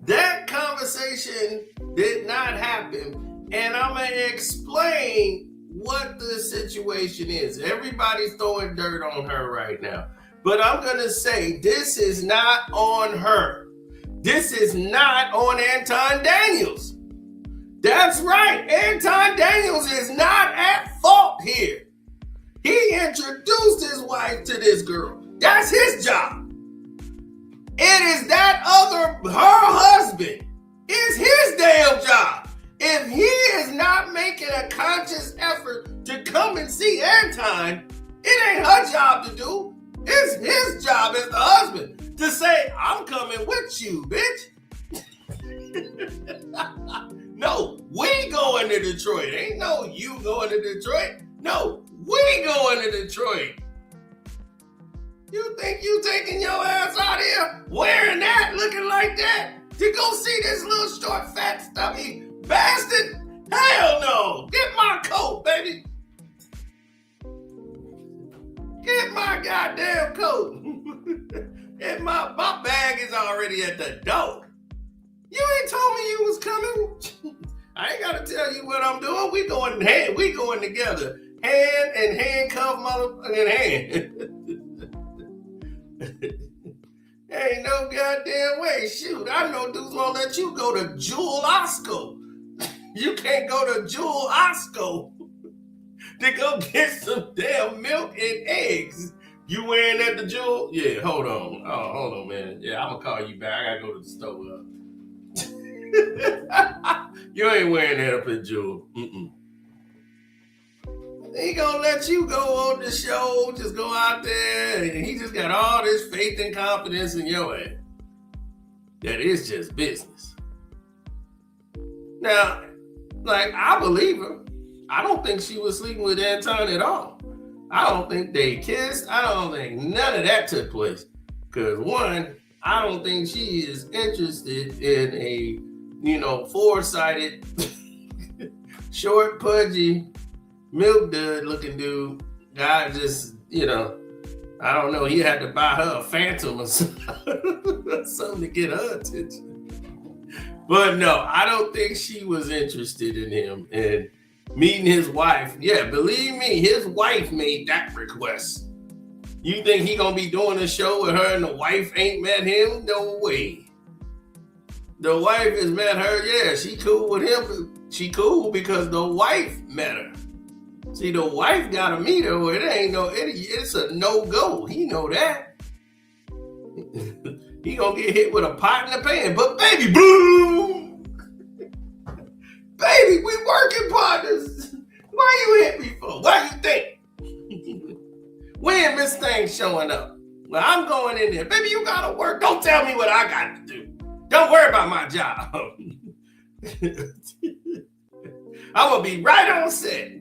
That conversation did not happen, and I'm going to explain what the situation is. Everybody's throwing dirt on her right now, but I'm going to say this is not on her. This is not on Anton Daniels. That's right. Anton Daniels is not at fault here. He introduced his wife to this girl. That's his job. It is that her husband. It's his damn job. If he is not making a conscious effort to come and see Anton, it ain't her job to do. It's his job as the husband to say, I'm coming with you, bitch. No, we going to Detroit. Ain't no you going to Detroit. No, we going to Detroit. You think you taking your ass out here wearing that, looking like that, to go see this little short, fat, stubby bastard? Hell no. Get my coat, baby. Get my goddamn coat. And my bag is already at the door. You ain't told me you was coming. I ain't gotta tell you what I'm doing. We going together. Hand and handcuff, motherfucking hand. Ain't no goddamn way. Shoot, I know dudes won't let you go to Jewel Osco. You can't go to Jewel Osco to go get some damn milk and eggs. You wearing that to Jewel? Yeah, hold on. Oh, hold on, man. Yeah, I'm gonna call you back. I gotta go to the store. You ain't wearing that up at Jewel. He gonna let you go on the show, just go out there, and he just got all this faith and confidence in your ass. That is just business. Now, like, I believe her. I don't think she was sleeping with Anton at all. I don't think they kissed. I don't think none of that took place. Because one, I don't think she is interested in a, four-sided, short, pudgy, milk dud looking dude. I just, I don't know. He had to buy her a Phantom or something to get her attention. But no, I don't think she was interested in him. And meeting his wife, yeah, believe me, his wife made that request. You think he gonna be doing a show with her and the wife ain't met him? No way. The wife has met her, yeah, she cool with him. She cool because the wife met her. See, the wife gotta meet her, or it's a no-go. He know that. He gonna get hit with a pot in the pan. But baby, boom! Baby, we working partners. Why you hit me for? Why you think? When Miss Thing's showing up? Well, I'm going in there. Baby, you gotta work. Don't tell me what I got to do. Don't worry about my job. I'm gonna be right on set.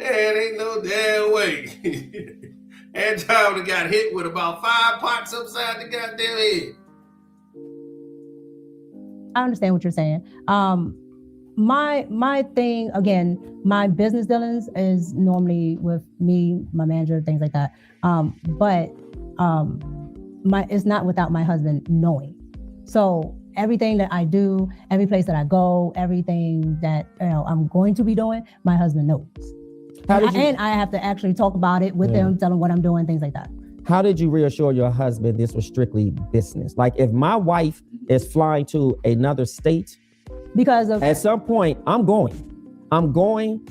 And ain't no damn way. Anton would have got hit with about 5 pots upside the goddamn head. I understand what you're saying. My thing, again, my business dealings is normally with me, my manager, things like that. But it's not without my husband knowing. So everything that I do, every place that I go, everything that I'm going to be doing, my husband knows. And I have to actually talk about it with him, tell him what I'm doing, things like that. How did you reassure your husband this was strictly business? Like, if my wife is flying to another state, because of at some point I'm going,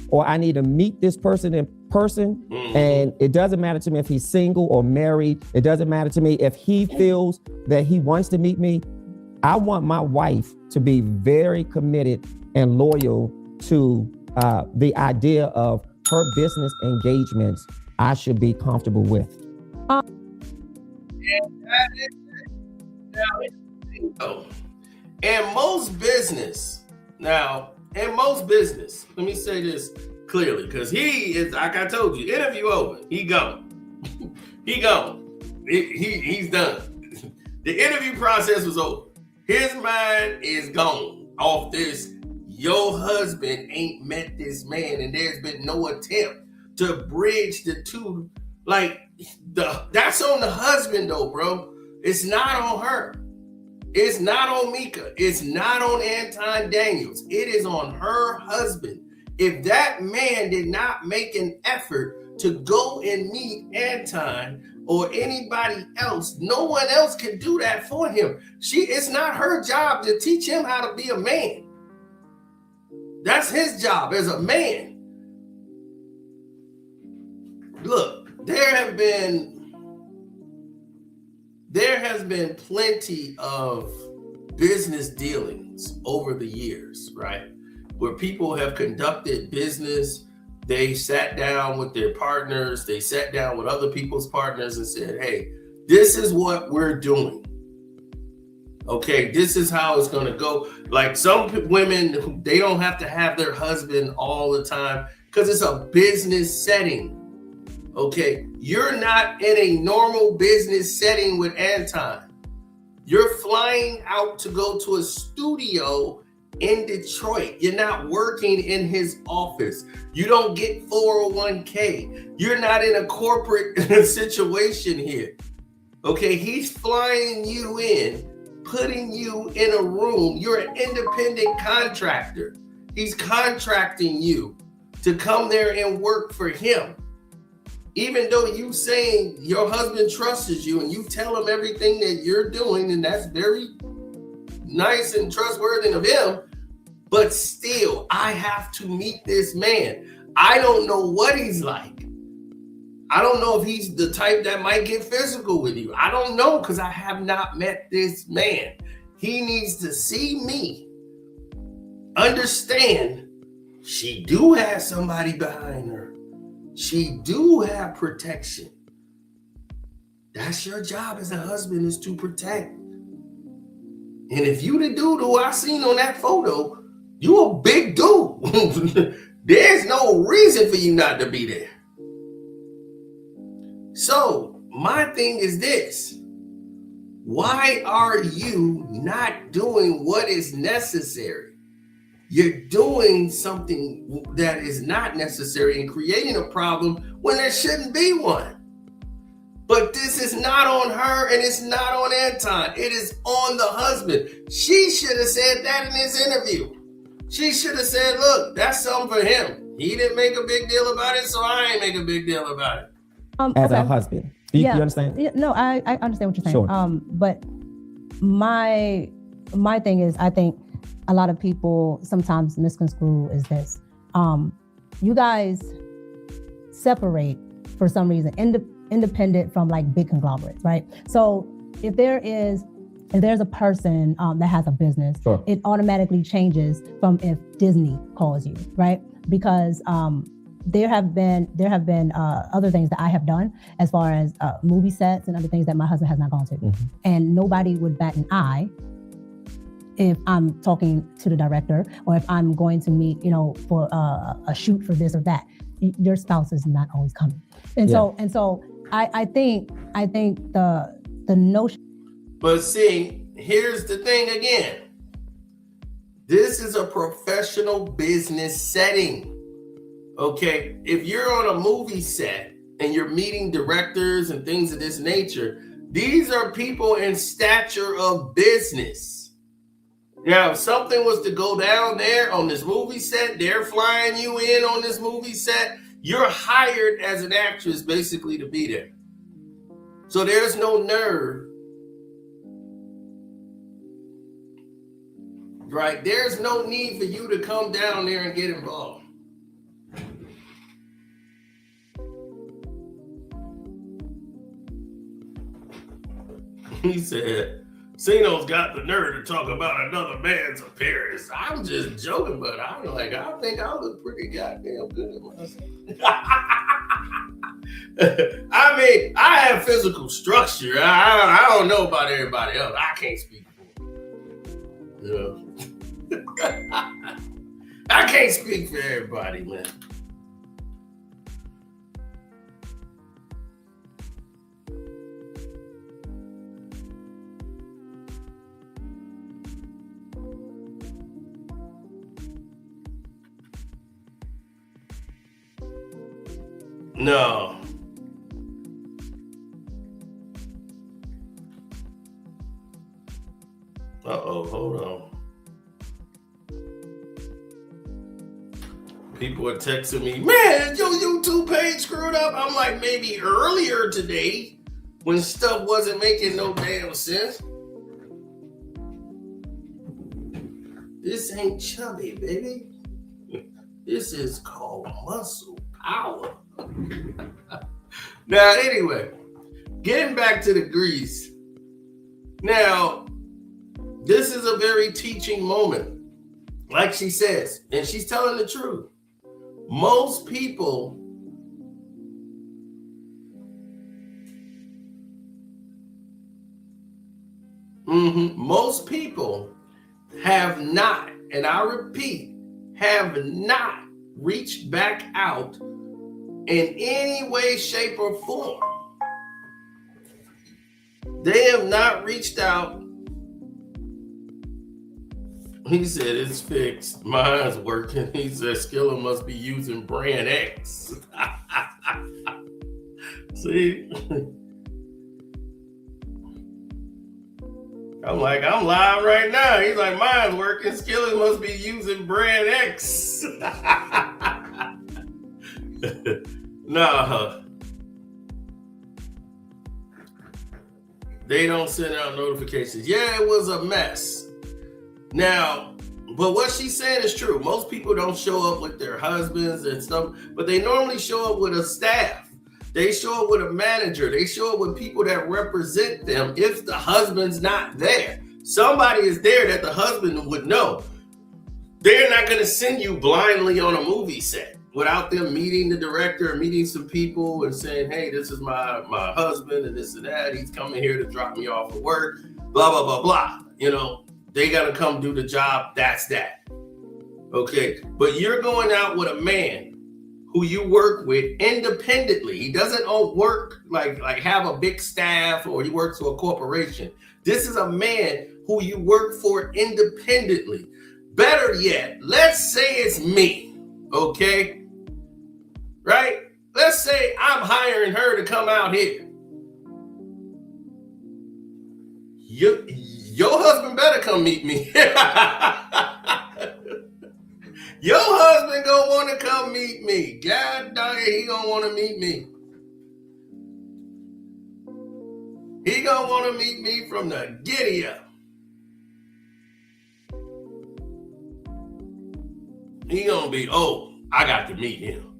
or I need to meet this person in person. And it doesn't matter to me if he's single or married. It doesn't matter to me if he feels that he wants to meet me. I want my wife to be very committed and loyal to the idea of her business engagements. I should be comfortable with. In most business, let me say this clearly, because he is, like I told you, interview over. He gone. He gone. He's done. The interview process was over. His mind is gone off this. Your husband ain't met this man, and there's been no attempt to bridge the two. Like, that's on the husband though, bro. It's not on her. It's not on Micca. It's not on Anton Daniels. It is on her husband. If that man did not make an effort to go and meet Anton or anybody else, no one else can do that for him. It's not her job to teach him how to be a man. That's his job as a man. Look, there has been plenty of business dealings over the years, right? Where people have conducted business, they sat down with their partners, they sat down with other people's partners and said, hey, this is what we're doing. Okay, this is how it's gonna go. Like some women, they don't have to have their husband all the time because it's a business setting. Okay, you're not in a normal business setting with Anton. You're flying out to go to a studio in Detroit. You're not working in his office. You don't get 401k. You're not in a corporate situation here. Okay, he's flying you in, putting you in a room. You're an independent contractor. He's contracting you to come there and work for him. Even though you saying your husband trusts you and you tell him everything that you're doing, and that's very nice and trustworthy of him, but still, I have to meet this man. I don't know what he's like. I don't know if he's the type that might get physical with you. I don't know because I have not met this man. He needs to see me, understand she do have somebody behind her. She do have protection. That's your job as a husband, is to protect. And if you the dude who I seen on that photo, you a big dude. There's no reason for you not to be there. So my thing is this. Why are you not doing what is necessary? You're doing something that is not necessary and creating a problem when there shouldn't be one. But this is not on her and it's not on Anton. It is on the husband. She should have said that in his interview. She should have said, look, that's something for him. He didn't make a big deal about it, so I ain't make a big deal about it. As a husband. Do you understand? Yeah, no, I understand what you're saying. Sure. But my thing is, I think a lot of people sometimes misconstrue is this. You guys separate for some reason, independent from like big conglomerates, right? So if there's a person that has a business, sure, it automatically changes from if Disney calls you, right? Because there have been other things that I have done as far as movie sets and other things that my husband has not gone to. Mm-hmm. And nobody would bat an eye if I'm talking to the director or if I'm going to meet, for a shoot for this or that. Your spouse is not always coming. And so I think the notion. But see, here's the thing again. This is a professional business setting. Okay, if you're on a movie set and you're meeting directors and things of this nature, these are people in stature of business. Now, if something was to go down there on this movie set, they're flying you in on this movie set, you're hired as an actress basically to be there. So there's no nerve, right? There's no need for you to come down there and get involved. He said, Cino's got the nerve to talk about another man's appearance. I'm just joking, but I'm like, I think I look pretty goddamn good myself. I mean, I have physical structure. I don't know about everybody else. I can't speak for them. I can't speak for everybody, man. No. Hold on. People are texting me, man, your YouTube page screwed up. I'm like, maybe earlier today when stuff wasn't making no damn sense. This ain't chubby, baby. This is called muscle power. Now, anyway, getting back to the grease. Now, this is a very teaching moment, like she says, and she's telling the truth. Most people have not, and I repeat, have not reached back out in any way, shape, or form. They have not reached out. He said, it's fixed. Mine's working. He said, Skilla must be using brand X. See? I'm like, I'm live right now. He's like, mine's working. Skilla must be using brand X. No. They don't send out notifications. Yeah, it was a mess. Now, but what she's saying is true. Most people don't show up with their husbands and stuff, but they normally show up with a staff. They show up with a manager. They show up with people that represent them if the husband's not there. Somebody is there that the husband would know. They're not going to send you blindly on a movie set without them meeting the director or meeting some people and saying, hey, this is my husband and this and that. He's coming here to drop me off at work, blah, blah, blah, blah. You know, they got to come do the job. That's that. Okay. But you're going out with a man who you work with independently. He doesn't work like have a big staff or he works for a corporation. This is a man who you work for independently. Better yet, let's say it's me. Okay. Right? Let's say I'm hiring her to come out here. Your husband better come meet me. Your husband gonna want to come meet me. God dang it, he gonna want to meet me. He gonna want to meet me from the giddy up. He gonna be, oh, I got to meet him.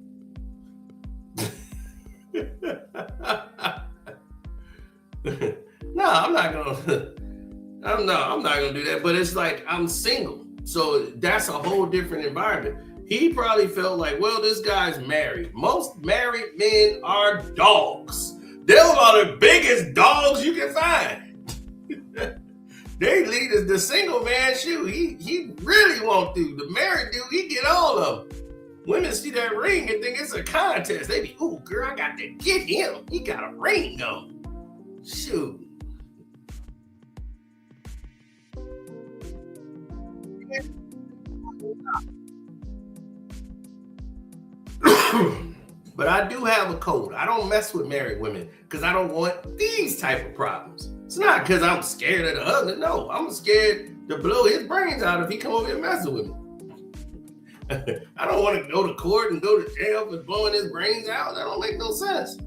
No, I'm not gonna do that. But it's like I'm single. So that's a whole different environment. He probably felt like, well, this guy's married. Most married men are dogs. They're are the biggest dogs you can find. They lead us the single man shoe. He really won't do. The married dude, he get all of them. Women see that ring and think it's a contest. They be, ooh, girl, I got to get him. He got a ring on. Shoot. But I do have a code. I don't mess with married women because I don't want these type of problems. It's not because I'm scared of the husband. No, I'm scared to blow his brains out if he come over here messing with me. I don't want to go to court and go to jail for blowing his brains out. That don't make no sense.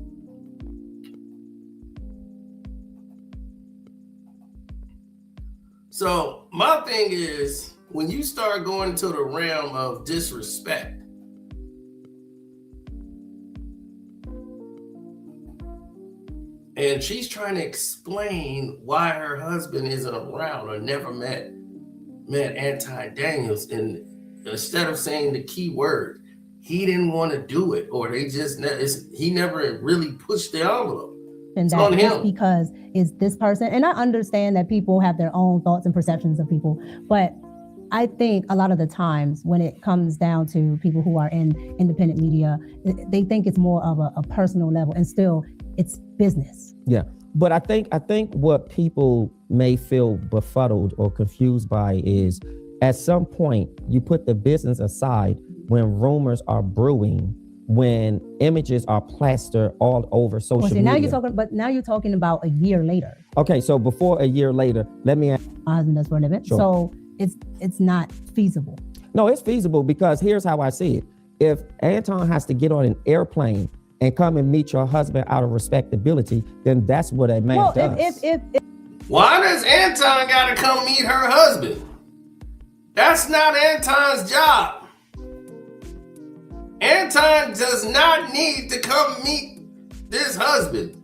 So my thing is, when you start going to the realm of disrespect, and she's trying to explain why her husband isn't around or never met Anton Daniels, and instead of saying the key word, he didn't want to do it, or he never really pushed the envelope. And that's because it's this person. And I understand that people have their own thoughts and perceptions of people, but I think a lot of the times when it comes down to people who are in independent media, they think it's more of a personal level, and still it's business. Yeah. But I think what people may feel befuddled or confused by is at some point you put the business aside when rumors are brewing, when images are plastered all over social media. Now you're talking about a year later. Okay, so before a year later, let me ask. My husband does for a living. Sure. So it's not feasible. No, it's feasible because here's how I see it. If Anton has to get on an airplane and come and meet your husband out of respectability, then that's what a man does. Why does Anton gotta come meet her husband? That's not Anton's job. Anton does not need to come meet this husband.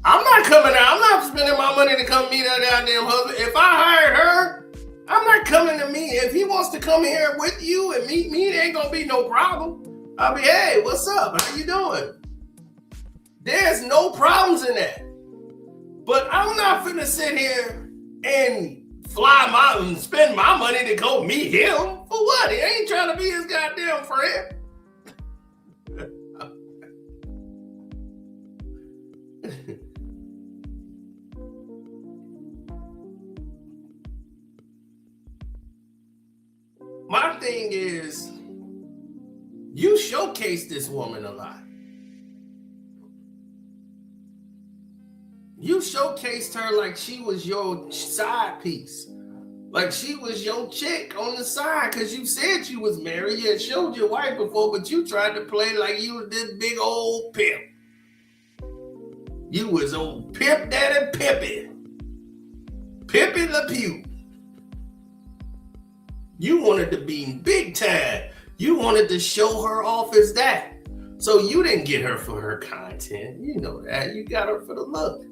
I'm not coming out. I'm not spending my money to come meet her goddamn husband. If I hired her, I'm not coming to meet. If he wants to come here with you and meet me, there ain't gonna be no problem. I'll be, hey, what's up? How you doing? There's no problems in that. But I'm not finna sit here and spend my money to go meet him. For what? He ain't trying to be his goddamn friend. My thing is, you showcase this woman a lot. You showcased her like she was your side piece. Like she was your chick on the side because you said you was married. You had showed your wife before, but you tried to play like you was this big old pimp. You was old Pimp Daddy Pimpy. Pimpy LePew. You wanted to be big time. You wanted to show her off as that. So you didn't get her for her content. You know that. You got her for the look.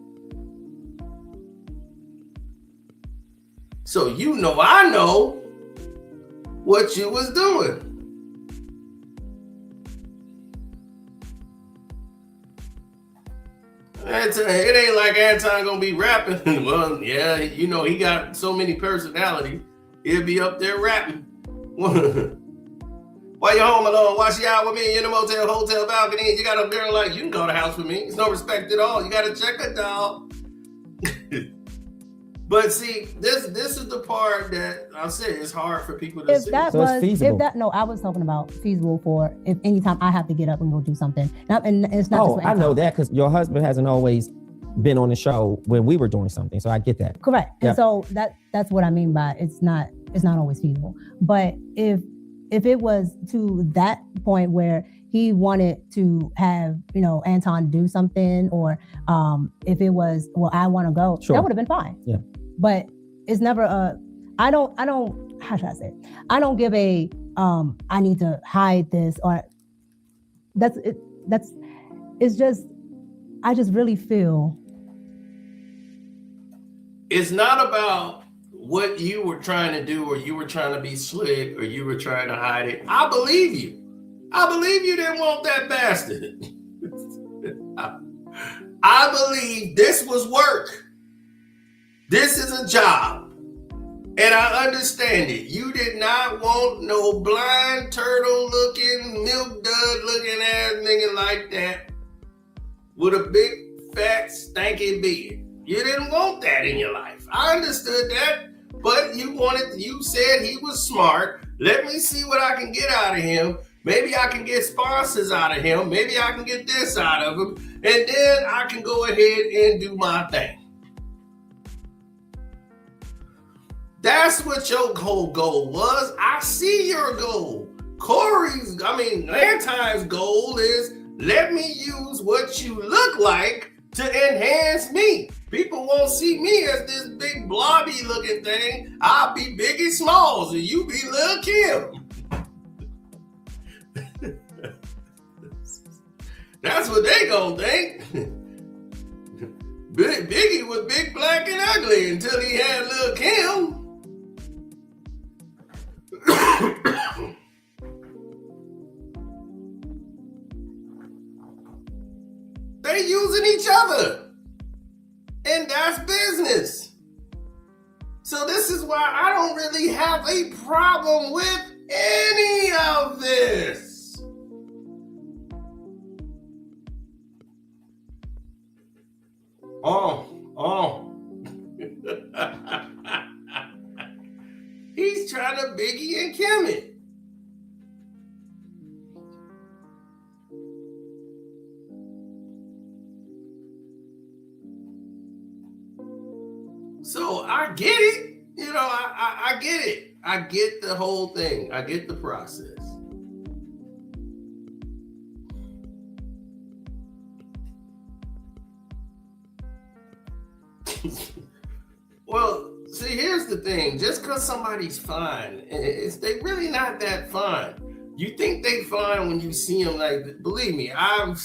So you know I know what you was doing. It ain't like Anton gonna be rapping. Well, yeah, you know, he got so many personalities. He'll be up there rapping. While you're home alone, watch you out with me in the hotel balcony. You got a girl like, you can go to the house with me. It's no respect at all. You gotta check it, dog. But see, this is the part that I said it's hard for people to see. I was talking about feasible for if anytime I have to get up and go do something. And it's not just I know that because your husband hasn't always been on the show when we were doing something. So I get that. Correct. Yep. And so that's what I mean by it's not always feasible. But if it was to that point where he wanted to have, Anton do something, or if it was, well, I want to go, sure, that would have been fine. Yeah. But it's never I don't, how should I say it? I don't give I need to hide this, or it's just, I just really feel. It's not about what you were trying to do, or you were trying to be slick, or you were trying to hide it. I believe you. I believe you didn't want that bastard. I believe this was work. This is a job. And I understand it. You did not want no blind turtle looking, milk dud looking ass nigga like that with a big, fat, stanky beard. You didn't want that in your life. I understood that. But you said he was smart. Let me see what I can get out of him. Maybe I can get sponsors out of him. Maybe I can get this out of him. And then I can go ahead and do my thing. That's what your whole goal was. I see your goal. Anton's goal is let me use what you look like to enhance me. People won't see me as this big blobby looking thing. I'll be Biggie Smalls and you be Lil' Kim. That's what they gonna think. Biggie was big, black, and ugly until he had Lil' Kim. They using each other. And that's business. So this is why I don't really have a problem with any of this. He's trying to Biggie and Kim it. I get the whole thing. I get the process. Well, see, here's the thing. Just because somebody's fine, they really not that fine. You think they fine when you see them. Like, believe me, I've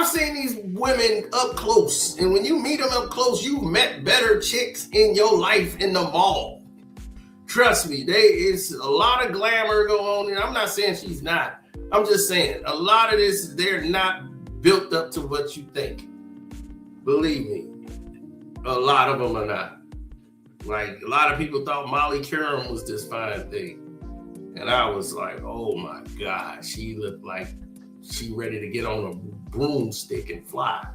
seen these women up close, and when you meet them up close, you've met better chicks in your life in the mall. Trust me, it's a lot of glamour going on, and I'm not saying she's not. I'm just saying a lot of this, they're not built up to what you think. Believe me, a lot of them are not. Like, a lot of people thought Molly Curran was this fine thing. And I was like, oh my God, she looked like she ready to get on a broomstick and fly.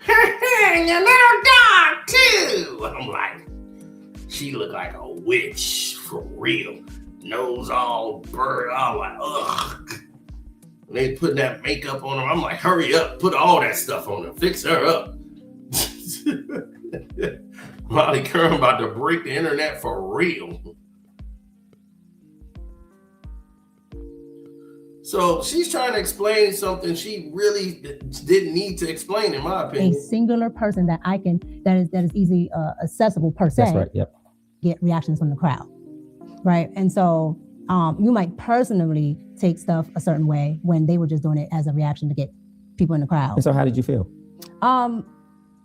And your little dog too. I'm like, she looked like a witch for real. Nose all burnt. I'm like, ugh. And they put that makeup on her. I'm like, hurry up, put all that stuff on her, fix her up. Molly Curran about to break the internet for real. So she's trying to explain something she really didn't need to explain, in my opinion. A singular person that is easily accessible per se. That's right. Yep. Get reactions from the crowd, right? And so you might personally take stuff a certain way when they were just doing it as a reaction to get people in the crowd. And so, how did you feel?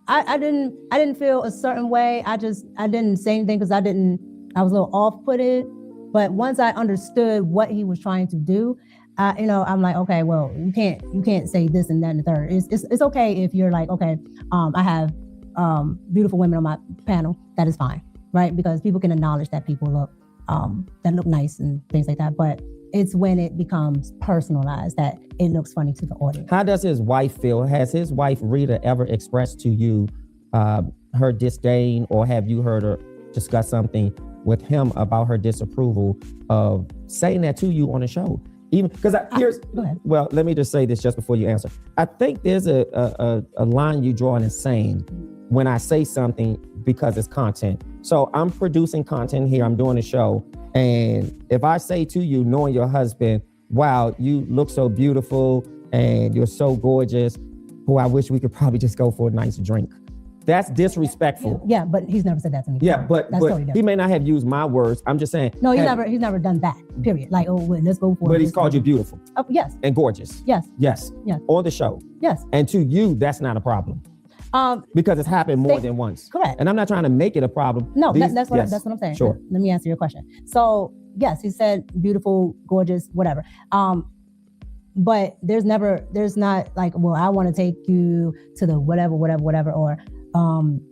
I didn't feel a certain way. I didn't say anything because I was a little off-putted. But once I understood what he was trying to do, I'm like, okay, well, you can't say this and that and the third. It's okay if you're like, okay, I have beautiful women on my panel. That is fine, right? Because people can acknowledge that people look nice and things like that. But it's when it becomes personalized that it looks funny to the audience. How does his wife feel? Has his wife Rita ever expressed to you her disdain, or have you heard her discuss something with him about her disapproval of saying that to you on the show? Even because well, let me just say this just before you answer. I think there's a line you draw in the sand when I say something because it's content. So I'm producing content here. I'm doing a show. And if I say to you, knowing your husband, wow, you look so beautiful and you're so gorgeous, who I wish we could probably just go for a nice drink. That's disrespectful. Yeah, but he's never said that to me. Yeah, but totally he may not have used my words. I'm just saying. No, he's never done that, period. Like, oh, well, let's go for it. But he's called you beautiful. Oh, yes. And gorgeous. Yes. Yes. Yes. On the show. Yes. And to you, that's not a problem. Because it's happened more than once. Correct. And I'm not trying to make it a problem. No, that's what I'm saying. Sure. Let me answer your question. So, yes, he said beautiful, gorgeous, whatever. But there's not like, well, I want to take you to the whatever, or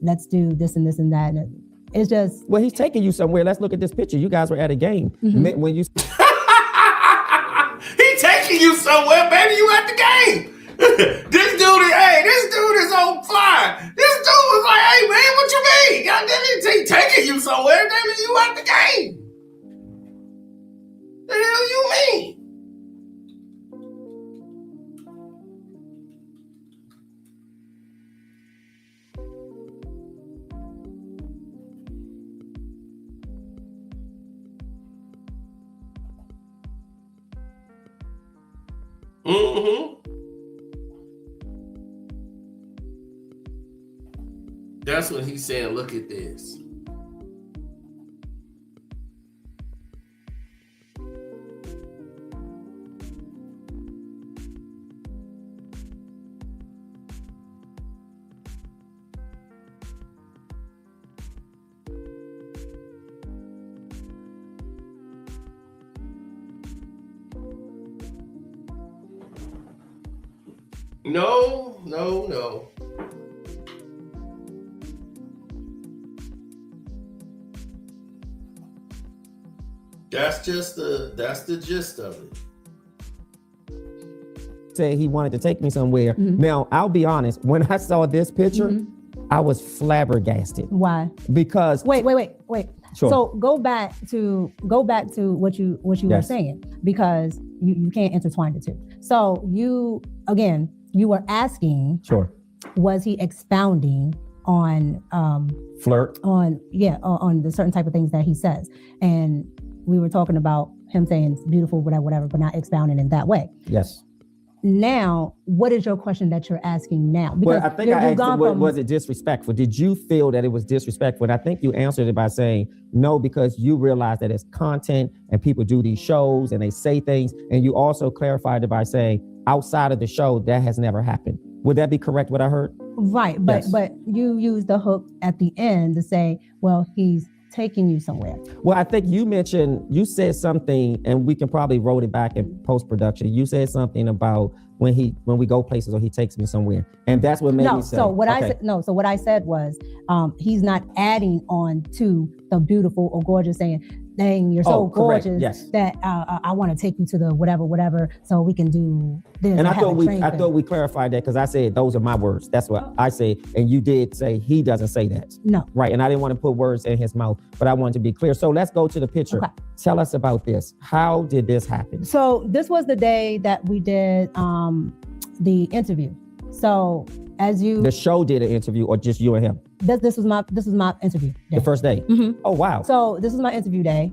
let's do this and this and that. And it's just. Well, he's taking you somewhere. Let's look at this picture. You guys were at a game. Mm-hmm. When you. He taking you somewhere, baby. You at the game. This dude is on fire. This dude was like, hey man, what you mean? God damn it, he taking you somewhere, baby. You at the game. The hell you mean? Mm-hmm. That's what he's saying. Look at this. No. That's the gist of it. Say he wanted to take me somewhere. Mm-hmm. Now, I'll be honest, when I saw this picture, I was flabbergasted. Why? Because wait. Sure. So go back to what you were saying, because you can't intertwine the two. So you were asking, sure, was he expounding on flirt? On the certain type of things that he says. And we were talking about him saying it's beautiful, whatever, but not expounding in that way. Yes. Now, what is your question that you're asking now? Because I think I asked, was it disrespectful? Did you feel that it was disrespectful? And I think you answered it by saying no, because you realize that it's content and people do these shows and they say things. And you also clarified it by saying outside of the show, that has never happened. Would that be correct, what I heard? Right. But you use the hook at the end to say, well, he's taking you somewhere. Well, I think you said something, and we can probably roll it back in post-production. You said something about when we go places or he takes me somewhere. And that's what made me say. So what I said was he's not adding on to the beautiful or gorgeous, saying, dang, you're so gorgeous that I want to take you to the whatever, so we can do this. And I thought we clarified that, because I said those are my words. That's what I said. And you did say he doesn't say that. No. Right. And I didn't want to put words in his mouth, but I wanted to be clear. So let's go to the picture. Okay. Tell us about this. How did this happen? So this was the day that we did the interview. So the show did an interview, or just you and him? This was my interview day. The first day? Mm-hmm. Oh, wow. So this was my interview day,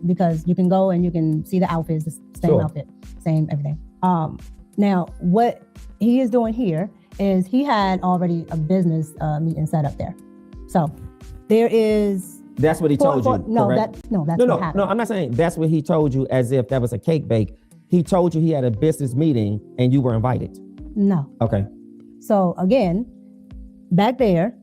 because you can go and you can see the outfits, the same outfit, same everything. Now, what he is doing here is he had already a business meeting set up there. So there is... That's what he told you, No, correct? that's what happened. No, I'm not saying that's what he told you as if that was a cake bake. He told you he had a business meeting and you were invited. No. Okay. So again, back there,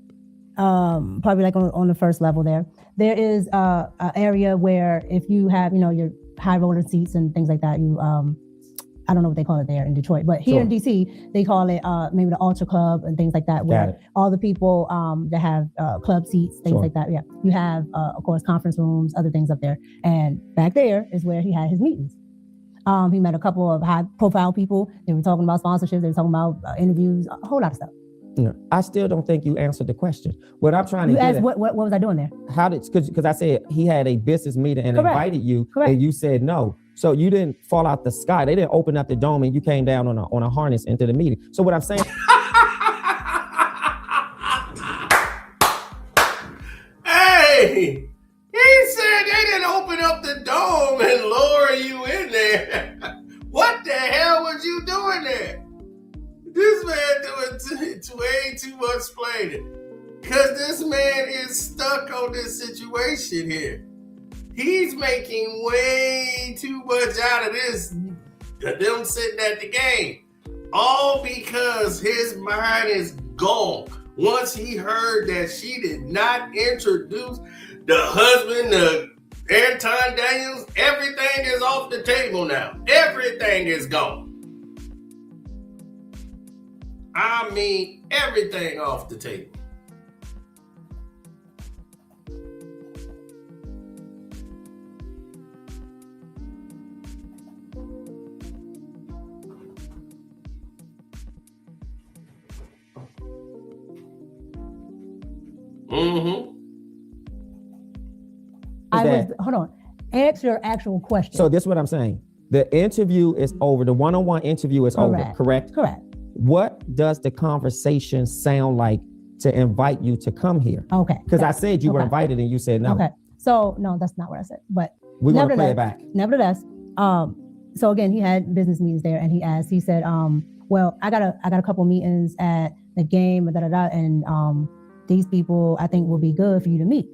probably like on the first level there is a area where if you have, your high roller seats and things like that, you, I don't know what they call it there in Detroit, but here in DC, they call it maybe the Ultra Club and things like that, where all the people that have club seats, things like that. Yeah. You have, of course, conference rooms, other things up there. And back there is where he had his meetings. He met a couple of high profile people. They were talking about sponsorships. They were talking about interviews, a whole lot of stuff. No, I still don't think you answered the question. What I'm trying to get at, what was I doing there? Because I said he had a business meeting and invited you, and you said no. So you didn't fall out the sky. They didn't open up the dome and you came down on a harness into the meeting. So what I'm saying... Hey! He said they didn't open up the dome and lower you in there. What the hell was you doing there? This man doing way too much explaining. Because this man is stuck on this situation here. He's making way too much out of this, them sitting at the game. All because his mind is gone. Once he heard that she did not introduce the husband, Anton Daniels, everything is off the table now. Everything is gone. I mean, everything off the table. Mm-hmm. Hold on. Answer your actual question. So this is what I'm saying. The interview is over. The one-on-one interview is over, correct? Correct. What does the conversation sound like to invite you to come here? Okay. Because I said you were invited and you said no. Okay. So no, that's not what I said. But we're going to play it back. Nevertheless, so again, he had business meetings there, and he said, well, I got a couple meetings at the game, and these people I think will be good for you to meet.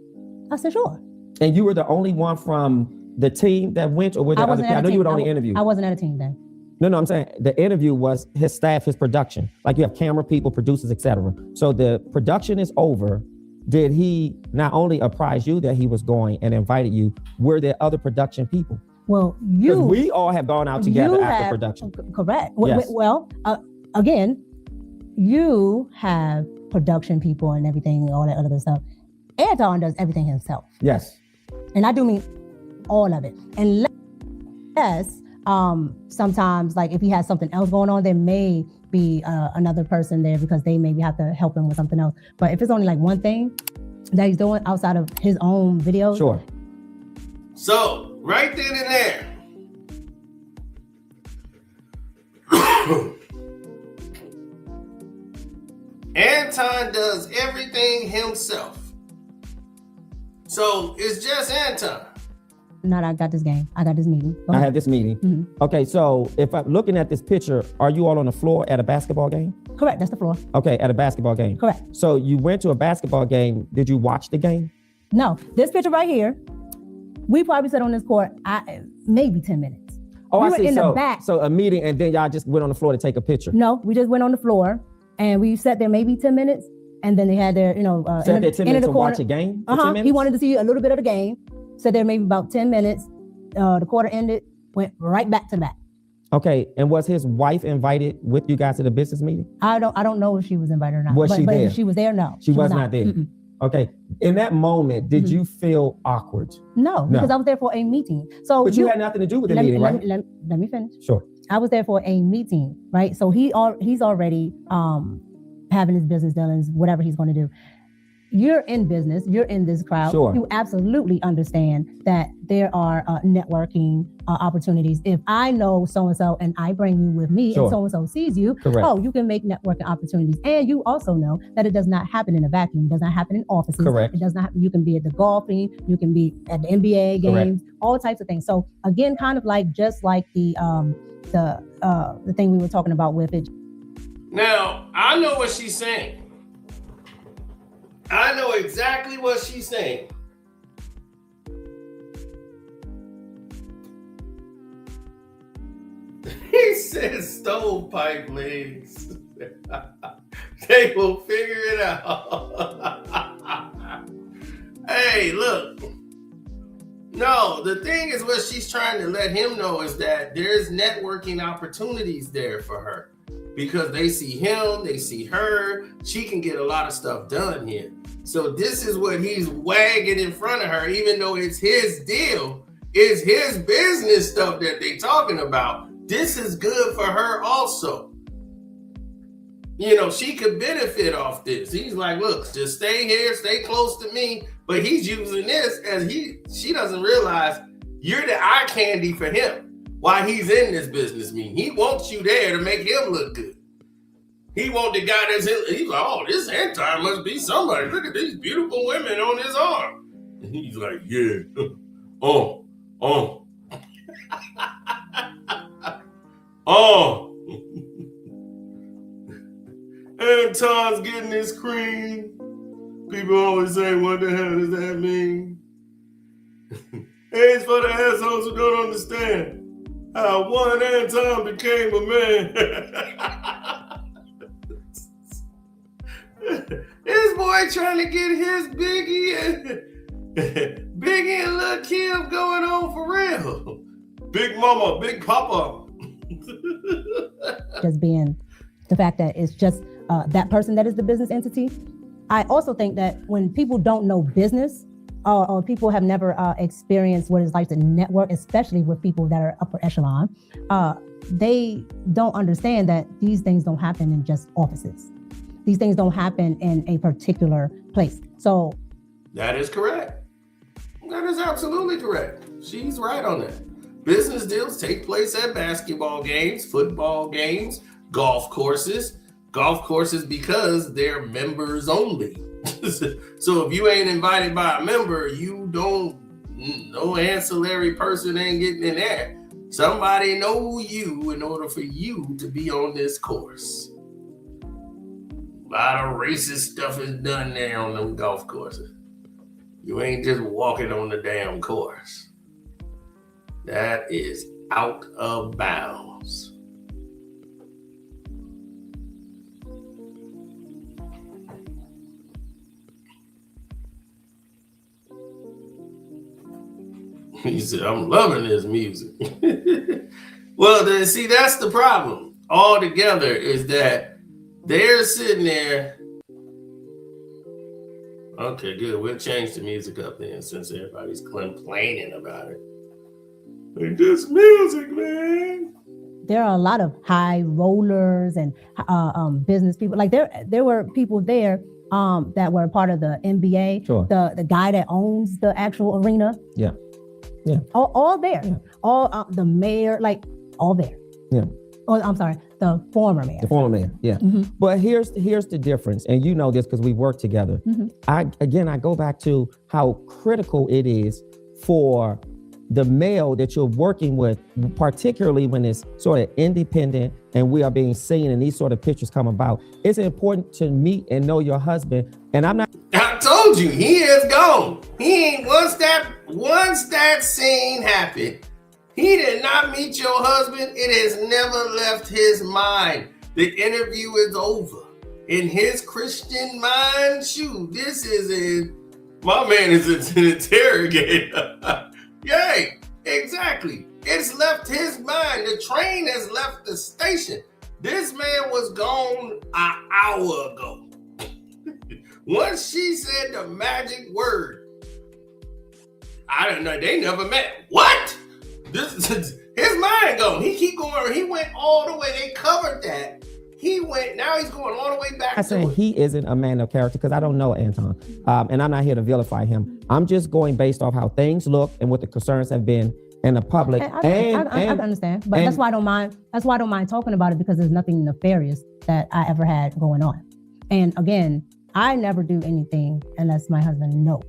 I said, sure. And you were the only one from the team that went, or were there other people? I know you were the only interview. I wasn't at a team then. No, I'm saying the interview was his staff, his production. Like you have camera people, producers, etc. So the production is over. Did he not only apprise you that he was going and invited you, were there other production people? Well, we all have gone out together after production. Correct. Yes. Well, again, you have production people and everything, all that other stuff. Anton does everything himself. Yes. And I do mean all of it. Unless sometimes, like if he has something else going on, there may be another person there because they maybe have to help him with something else. But if it's only like one thing that he's doing outside of his own videos. Sure. So, right then and there, Anton does everything himself. So it's just Anton. I got this game. I got this meeting. I had this meeting. Mm-hmm. Okay, so if I'm looking at this picture, are you all on the floor at a basketball game? Correct, that's the floor. Okay, at a basketball game. Correct. So you went to a basketball game. Did you watch the game? No, this picture right here, we probably sat on this court maybe 10 minutes. Oh, we I were see. in the back. So a meeting, and then y'all just went on the floor to take a picture. No, we just went on the floor and we sat there maybe 10 minutes. And then they had their, sat there 10 minutes to watch a game? For 10 minutes? He wanted to see a little bit of the game. Sat there maybe about 10 minutes. The quarter ended, went right back to the back. Okay, and was his wife invited with you guys to the business meeting? I don't know if she was invited or not. Was she there? If she was there, no. She was not there. Mm-mm. Okay, in that moment, did you feel awkward? No, because I was there for a meeting. So but you had nothing to do with the meeting, right? Let me finish. Sure. I was there for a meeting, right? So he's already having his business dealings, whatever he's going to do. You're in business, you're in this crowd. Sure. You absolutely understand that there are networking opportunities. If I know so-and-so and I bring you with me, Sure. and so-and-so sees you, Correct. oh, you can make networking opportunities. And you also know that it does not happen in a vacuum. It does not happen in offices. Correct. It does not happen. You can be at the golfing, you can be at the NBA games, all types of things. So again, kind of like just like the thing we were talking about with it. Now, I know what she's saying. I know exactly what she's saying. He says stovepipe legs. They will figure it out. Hey, look. No, the thing is what she's trying to let him know is that there's networking opportunities there for her. Because they see him, they see her, she can get a lot of stuff done here. So this is what he's wagging in front of her, even though it's his deal, it's his business stuff that they talking about. This is good for her also. She could benefit off this. He's like, look, just stay here, stay close to me. But he's using this as she doesn't realize you're the eye candy for him. While he's in this business meeting, he wants you there to make him look good. He want the guy he's like, oh, this Anton must be somebody. Look at these beautiful women on his arm. And he's like, yeah, oh. Anton's getting his cream. People always say, what the hell does that mean? It's for the assholes who don't understand how one Anton became a man. This boy trying to get his Biggie and Lil' Kim going on for real. Big mama, big papa. Just being the fact that it's just that person that is the business entity. I also think that when people don't know business, or people have never experienced what it's like to network, especially with people that are upper echelon, they don't understand that these things don't happen in just offices. These things don't happen in a particular place. So that is correct. That is absolutely correct. She's right on that. Business deals take place at basketball games, football games, golf courses because they're members only. So if you ain't invited by a member, no ancillary person ain't getting in there. Somebody know you in order for you to be on this course. A lot of racist stuff is done there on them golf courses. You ain't just walking on the damn course. That is out of bounds. He said, I'm loving this music. Well, then, see, that's the problem altogether is that they're sitting there. Okay, good. We'll change the music up then since everybody's complaining about it. Like, this music, man. There are a lot of high rollers and business people. Like there were people there that were part of the NBA. Sure. The guy that owns the actual arena. Yeah. Yeah. All there. Yeah. All the mayor, like all there. Yeah. Oh, I'm sorry, the former mayor. The former mayor, yeah. Mm-hmm. But here's the difference, and you know this because we work together. Mm-hmm. I go back to how critical it is for the male that you're working with, particularly when it's sort of independent and we are being seen and these sort of pictures come about, it's important to meet and know your husband. And I told you, he is gone. He ain't, once that scene happened, he did not meet your husband. It has never left his mind. The interview is over. In his Christian mind, my man is an interrogator. Yay, exactly. It's left his mind. The train has left the station. This man was gone an hour ago. Once she said the magic word, I don't know, they never met. What? This is his mind gone. He keep going. He went all the way. They covered that. Now he's going all the way back. I'm saying he isn't a man of character because I don't know Anton. And I'm not here to vilify him. I'm just going based off how things look and what the concerns have been in the public. I understand, but that's why I don't mind. That's why I don't mind talking about it, because there's nothing nefarious that I ever had going on. And again, I never do anything unless my husband knows.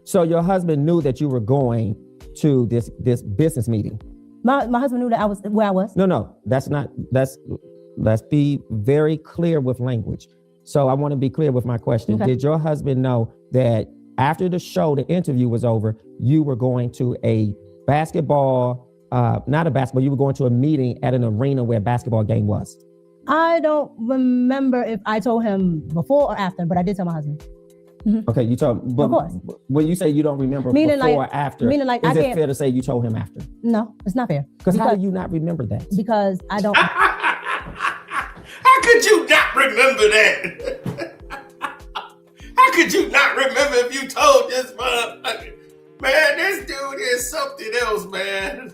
So your husband knew that you were going to this business meeting? My husband knew that I was where I was. No, let's be very clear with language. So I want to be clear with my question. Okay. Did your husband know that after the show, the interview was over, you were going to a basketball, you were going to a meeting at an arena where a basketball game was? I don't remember if I told him before or after, but I did tell my husband. Mm-hmm. Okay, you told, but when you say you don't remember before or after, is it fair to say you told him after? No, it's not fair. Because how do you not remember that? Because I don't. How could you not remember that? How could you not remember if you told this motherfucker? Man, this dude is something else, man.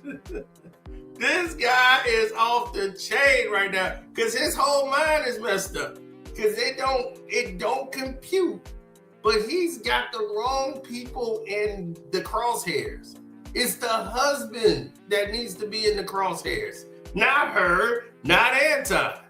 This guy is off the chain right now because his whole mind is messed up because it don't compute. But he's got the wrong people in the crosshairs. It's the husband that needs to be in the crosshairs, not her, not Anton.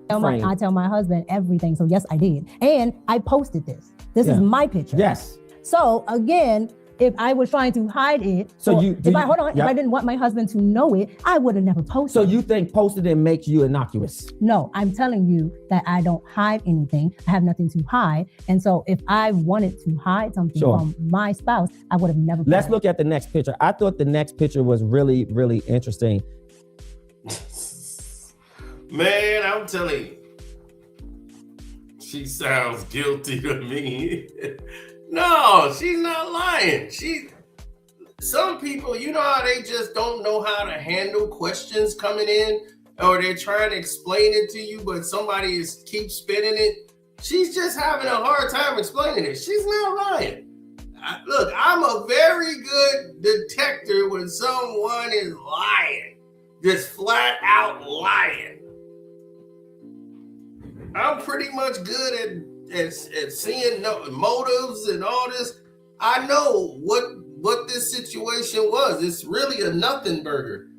I tell my husband everything. So yes, I did. And I posted this. This is my picture. Yes. So again, if I was trying to hide it, if I didn't want my husband to know it, I would have never posted. So you think posting it makes you innocuous? No, I'm telling you that I don't hide anything. I have nothing to hide. And so if I wanted to hide something from my spouse, I would have never. Let's look at the next picture. I thought the next picture was really, really interesting. Man, I'm telling you, she sounds guilty to me. No, she's not lying. Some people, you know how they just don't know how to handle questions coming in, or they're trying to explain it to you, but somebody keeps spinning it. She's just having a hard time explaining it. She's not lying. Look, I'm a very good detector when someone is lying, just flat out lying. I'm pretty much good at seeing motives and all this. I know what this situation was. It's really a nothing burger.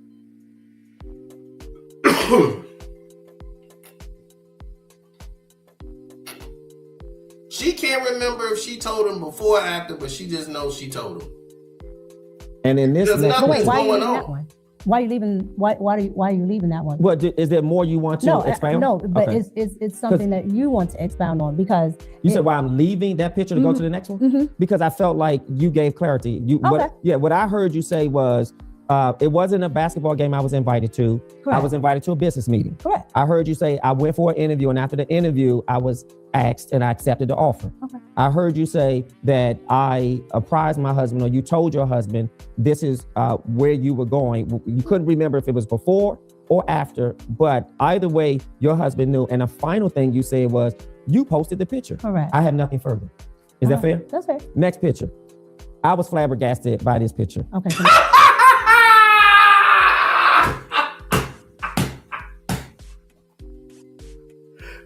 She can't remember if she told him before or after, but she just knows she told him. And in this why are you leaving that one? Why are you leaving? Why are you leaving that one? What is there more you want to expound? No, but it's something that you want to expound on, because you said why I'm leaving that picture to go to the next one, because I felt like you gave clarity. What I heard you say was it wasn't a basketball game I was invited to. Correct. I was invited to a business meeting. Correct. I heard you say I went for an interview, and after the interview, I was asked and I accepted the offer. Okay. I heard you say that I apprised my husband, or you told your husband this is where you were going. You couldn't remember if it was before or after, but either way, your husband knew. And the final thing you said was you posted the picture. Correct. I have nothing further. Is that fair? That's fair. Next picture. I was flabbergasted by this picture. Okay.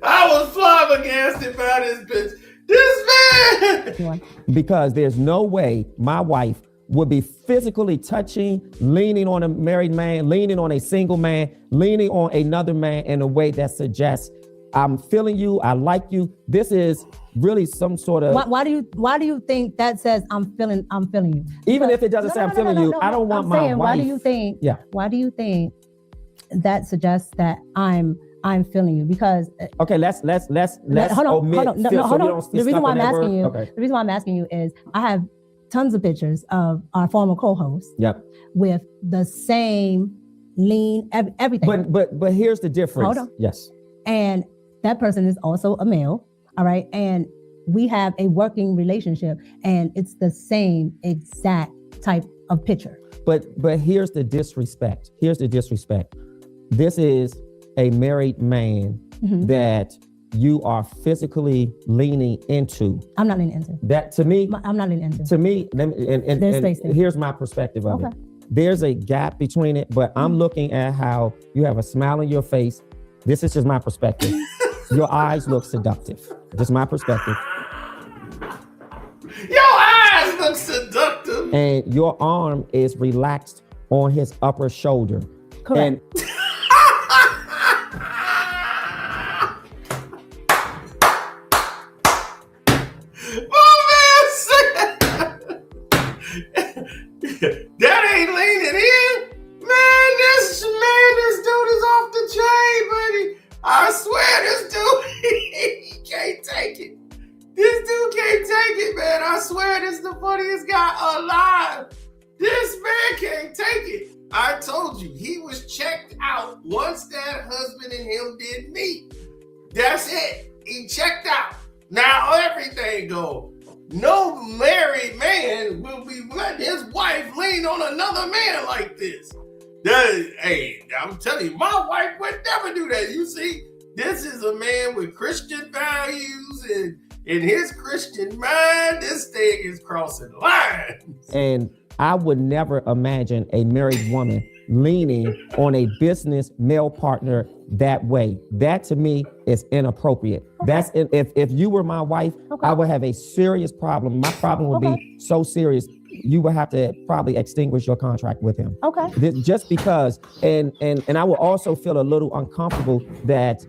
I was flabbergasted by this bitch. This man! Because there's no way my wife would be physically touching, leaning on a married man, leaning on a single man, leaning on another man in a way that suggests I'm feeling you. I like you. This is really some sort of. Why do you think that says I'm feeling you? Even if it doesn't say I'm feeling you, I don't want my wife. Why do you think? Yeah. Why do you think that suggests that I'm feeling you? Because okay, let's hold on. The reason why I'm asking you is I have tons of pictures of our former co-hosts. Yep. With the same lean everything. But here's the difference. Hold on. Yes. And that person is also a male. All right. And we have a working relationship, and it's the same exact type of picture. But here's the disrespect. This is a married man that you are physically leaning into. I'm not leaning into. That to me. I'm not leaning into. To me, and here's my perspective of it. There's a gap between it, but I'm looking at how you have a smile on your face. This is just my perspective. Your eyes look seductive. Just my perspective. Your eyes look seductive. And your arm is relaxed on his upper shoulder. Correct. And that ain't leaning in. This dude is off the chain, buddy. I swear this dude, he can't take it. This dude can't take it, man. I swear this is the funniest guy alive. This man can't take it. I told you, he was checked out once that husband and him did meet. That's it. He checked out. Now everything goes. No married man will be letting his wife lean on another man like this. Hey, I'm telling you, my wife would never do that. You see, this is a man with Christian values, and in his Christian mind, this thing is crossing lines. And I would never imagine a married woman leaning on a business male partner that way. That to me is inappropriate. That's if you were my wife, I would have a serious problem. My problem would be so serious, you would have to probably extinguish your contract with him. Okay. Just because, and I would also feel a little uncomfortable that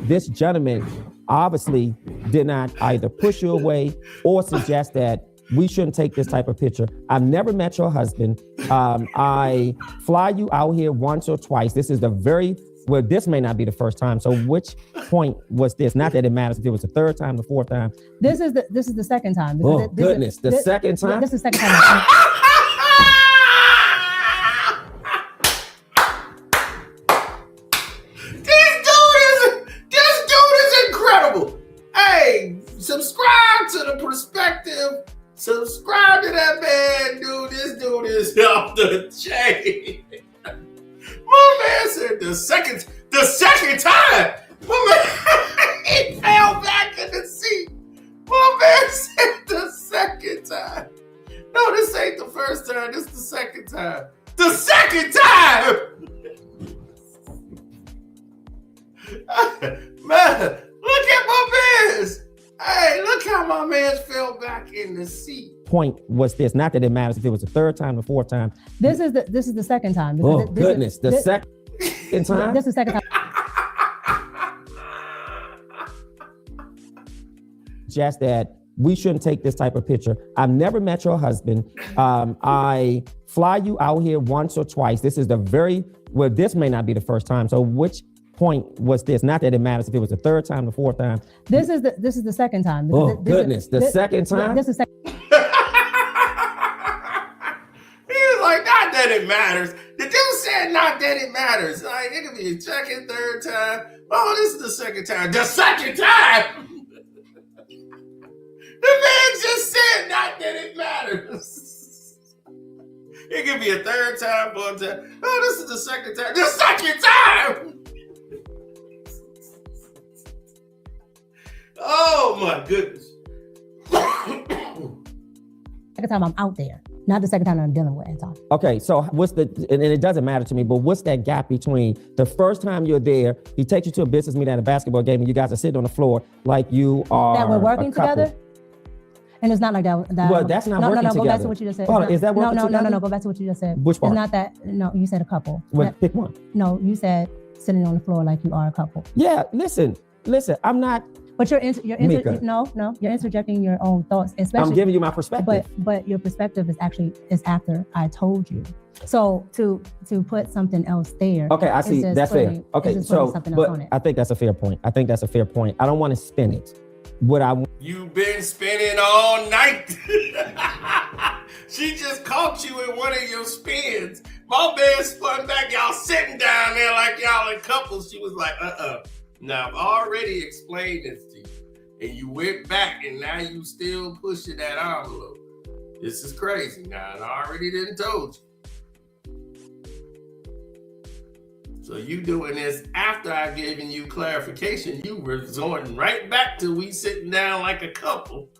this gentleman obviously did not either push you away or suggest that we shouldn't take this type of picture. I've never met your husband. I fly you out here once or twice. This is this may not be the first time. So which point was this? Not that it matters if it was the third time, the fourth time. This is the second time. Oh, goodness. The second time? This is the second time. This dude is incredible. Hey, subscribe to The Perspective. Subscribe to that man, dude. This dude is off the chain. My man said the second time. My man, he fell back in the seat. My man said the second time. No, this ain't the first time. This is the second time. The second time! Man, look at my man's. Hey, look how my man fell back in the seat. Point was this? Not that it matters if it was the third time, the fourth time. This is the second time. Oh goodness, the second time. This is the second time. Just that we shouldn't take this type of picture. I've never met your husband. I fly you out here once or twice. This is this may not be the first time. So which point was this? Not that it matters if it was the third time, the fourth time. This is the second time. Oh goodness, the second time. This is second. He was like, not that it matters. The dude said, not that it matters. Like, it could be a second, third time. Oh, this is the second time. The second time. The man just said, not that it matters. It could be a third time, fourth time. Oh, this is the second time. The second time. Oh my goodness. Second time I'm out there, not the second time I'm dealing with Anton. Okay, so and it doesn't matter to me, but what's that gap between the first time you're there, he takes you to a business meeting at a basketball game, and you guys are sitting on the floor like you are that we're working together? And it's not like that. Well, that's not working together. No, go back to what you just said. Is that working together? No, go back to what you just said. Which part? It's not that, no, you said a couple. Pick one. No, you said sitting on the floor like you are a couple. Yeah, listen, Listen, I'm not. But you're interjecting your own thoughts, especially. I'm giving you my perspective. But your perspective is after I told you. So to put something else there. Okay, I see. That's fair. Okay, so but I think that's a fair point. I don't want to spin it. You've been spinning all night. She just caught you in one of your spins. My man spun back. Y'all sitting down there like y'all in couples. She was like, Now, I've already explained this to you. And you went back and now you still pushing that envelope. This is crazy. Now, I already didn't told you. So you doing this after I given you clarification. You resorting right back to we sitting down like a couple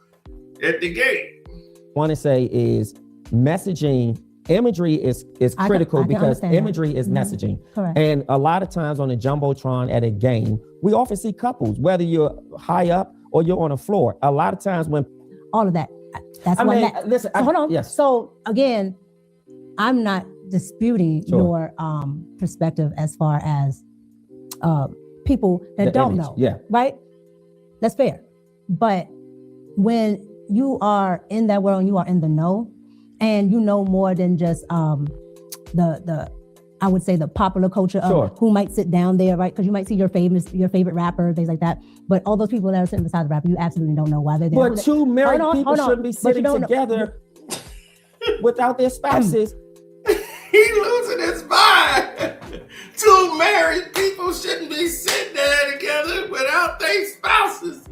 at the gate. Want to say is messaging. Imagery is critical because imagery is messaging. Correct. And a lot of times on the Jumbotron at a game, we often see couples, whether you're high up or you're on the floor. A lot of times when all of that, that's what listen, hold on. Yes. So again, I'm not disputing your perspective as far as people that don't know. Yeah. Right? That's fair. But when you are in that world and you are in the know, and you know more than just the I would say the popular culture of who might sit down there, right? Because you might see your favorite rapper, things like that. But all those people that are sitting beside the rapper, you absolutely don't know why they're there. But two married people shouldn't be sitting together without their spouses. He losing his mind. Two married people shouldn't be sitting there together without their spouses.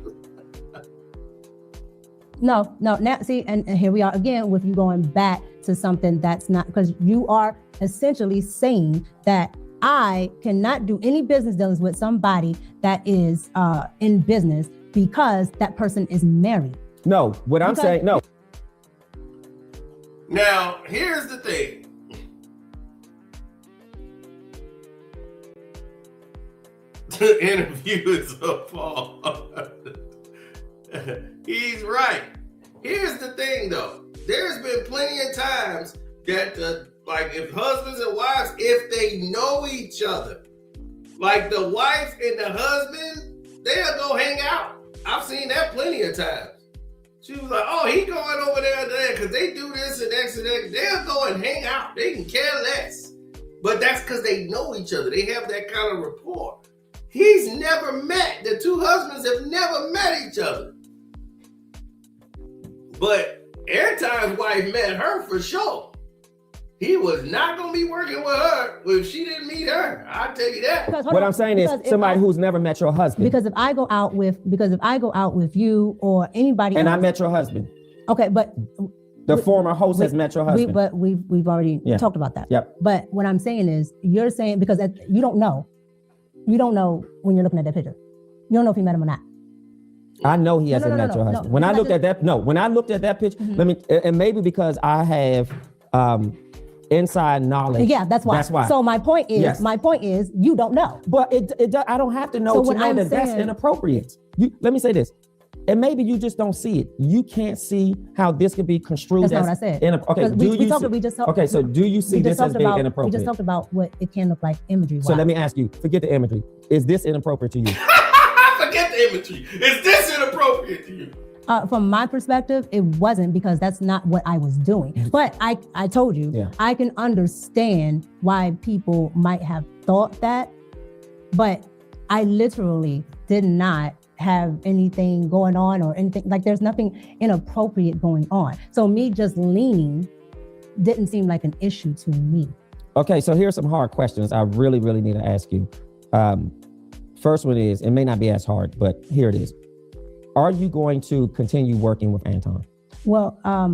No. Now, see, and here we are again with you going back to something that's not, because you are essentially saying that I cannot do any business dealings with somebody that is in business because that person is married. No, I'm saying, no. Now, here's the thing. The interview is appalled. He's right. Here's the thing, though. There's been plenty of times that, like, if husbands and wives, if they know each other, like the wife and the husband, they'll go hang out. I've seen that plenty of times. She was like, oh, he going over there because they do this and X and X. They'll go and hang out. They can care less. But that's because they know each other. They have that kind of rapport. He's never met, the two husbands have never met each other. But Airtime's wife met her for sure. He was not going to be working with her if she didn't meet her. I'll tell you that. What I'm saying is somebody who's never met your husband. Because if I go out with you or anybody and else, I met your husband. Okay, but the former host has met your husband. But we've already talked about that. Yep. But what I'm saying is, you're saying because you don't know when you're looking at that picture. You don't know if you met him or not. I know he hasn't met your husband. When I looked at that picture, and maybe because I have inside knowledge. Yeah, that's why. So my point is, you don't know. But I don't have to know to know that that's inappropriate. Let me say this. And maybe you just don't see it. You can't see how this could be construed. That's not what I said. Okay, so do you see this as being inappropriate? We just talked about what it can look like imagery. So let me ask you, forget the imagery. Is this inappropriate to you? Forget the imagery. Is this inappropriate to you? From my perspective, it wasn't, because that's not what I was doing. But I told you, I can understand why people might have thought that, but I literally did not have anything going on or anything. Like, there's nothing inappropriate going on. So me just leaning didn't seem like an issue to me. Okay, so here's some hard questions I really, really need to ask you. First one is, it may not be as hard, but here it is. Are you going to continue working with Anton? Well, I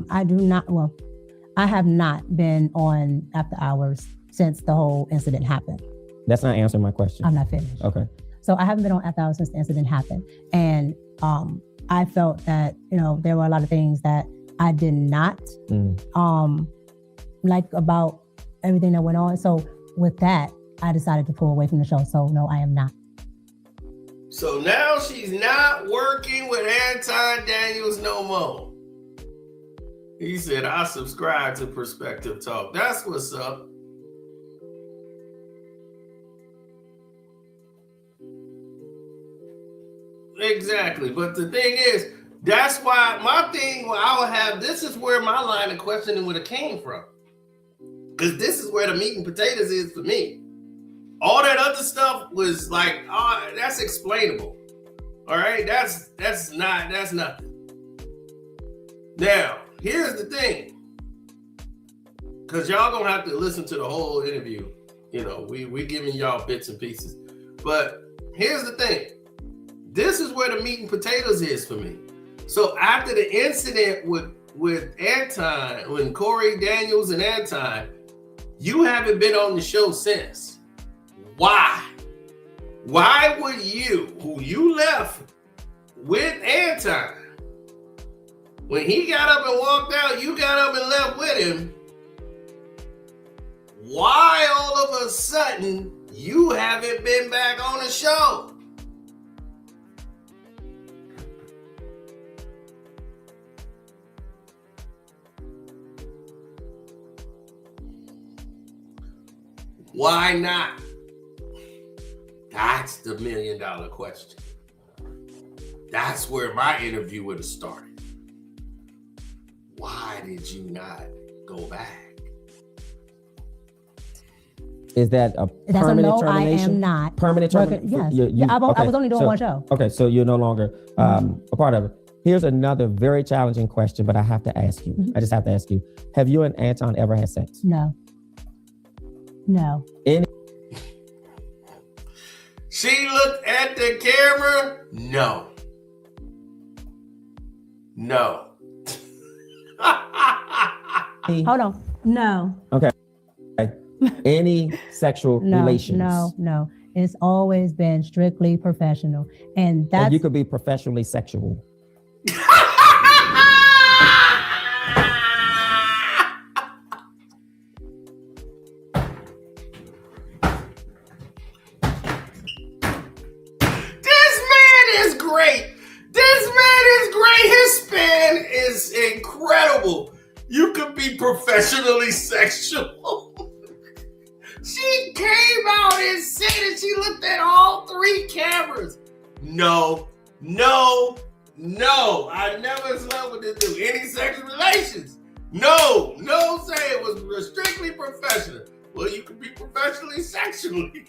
have not been on after hours since the whole incident happened. That's not answering my question. I'm not finished. Okay. So I haven't been on after hours since the incident happened. And I felt that, there were a lot of things that I did not like about everything that went on. So with that, I decided to pull away from the show. So no, I am not. So now she's not working with Anton Daniels no more. He said, I subscribe to Perspective Talk. That's what's up. Exactly. But the thing is, that's why my thing, I would have, this is where my line of questioning would have came from. Because this is where the meat and potatoes is for me. All that other stuff was like, that's explainable. All right, that's nothing. Now, here's the thing. Because y'all gonna have to listen to the whole interview. You know, we giving y'all bits and pieces. But here's the thing. This is where the meat and potatoes is for me. So after the incident with Anton, when Corey Daniels and Anton, you haven't been on the show since. Why? Why would you, who you left with Anton, when he got up and walked out, you got up and left with him, why all of a sudden you haven't been back on the show? Why not? That's the $1 million question. That's where my interview would have started. Why did you not go back? Is that a permanent termination? I am not. Permanent termination? Yes. I was only doing one show. Okay, so you're no longer a part of it. Here's another very challenging question, but I have to ask you. I just have to ask you. Have you and Anton ever had sex? No. She looked at the camera. No. Hold on. No. Okay. Any sexual relations? No. It's always been strictly professional. And that's... And you could be professionally sexual. Incredible. You could be professionally sexual. She came out and said that she looked at all 3 cameras. No. I never slept with this dude. Any sexual relations? No, say it was strictly professional. Well, you could be professionally sexually.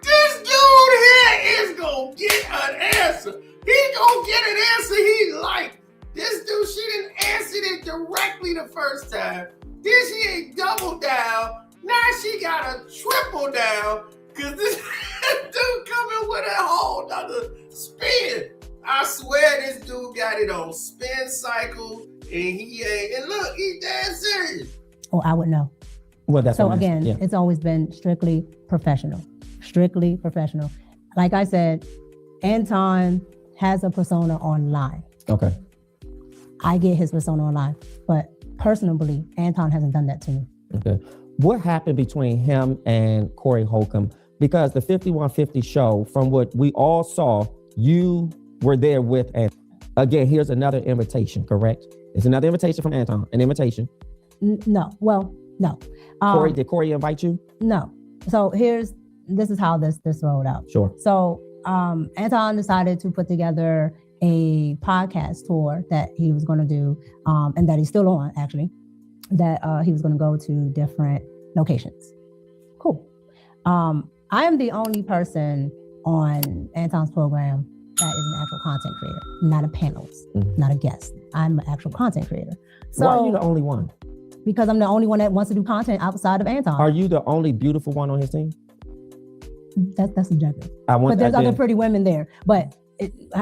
This dude here is gonna get an answer. He gonna get an answer he like. This dude, she didn't answer it directly the first time. Then she ain't double down. Now she got a triple down because this dude coming with a whole nother spin. I swear this dude got it on spin cycle and he ain't. And look, he's damn serious. Oh, I would know. Well, that's so again, it's always been strictly professional. Strictly professional. Like I said, Anton has a persona online. Okay. I get his persona online, but personally, Anton hasn't done that to me. Okay. What happened between him and Corey Holcomb? Because the 5150 show, from what we all saw, you were there with Anton. Again, here's another invitation, correct? It's another invitation from Anton, an invitation. No. Corey, did Corey invite you? No. So this is how this rolled out. Sure. So Anton decided to put together a podcast tour that he was going to do, and that he's still on, actually, that he was going to go to different locations. Cool. I am the only person on Anton's program that is an actual content creator, not a panelist, not a guest. I'm an actual content creator. So, why are you the only one? Because I'm the only one that wants to do content outside of Anton. Are you the only beautiful one on his team? That's subjective. But there's other pretty women there. But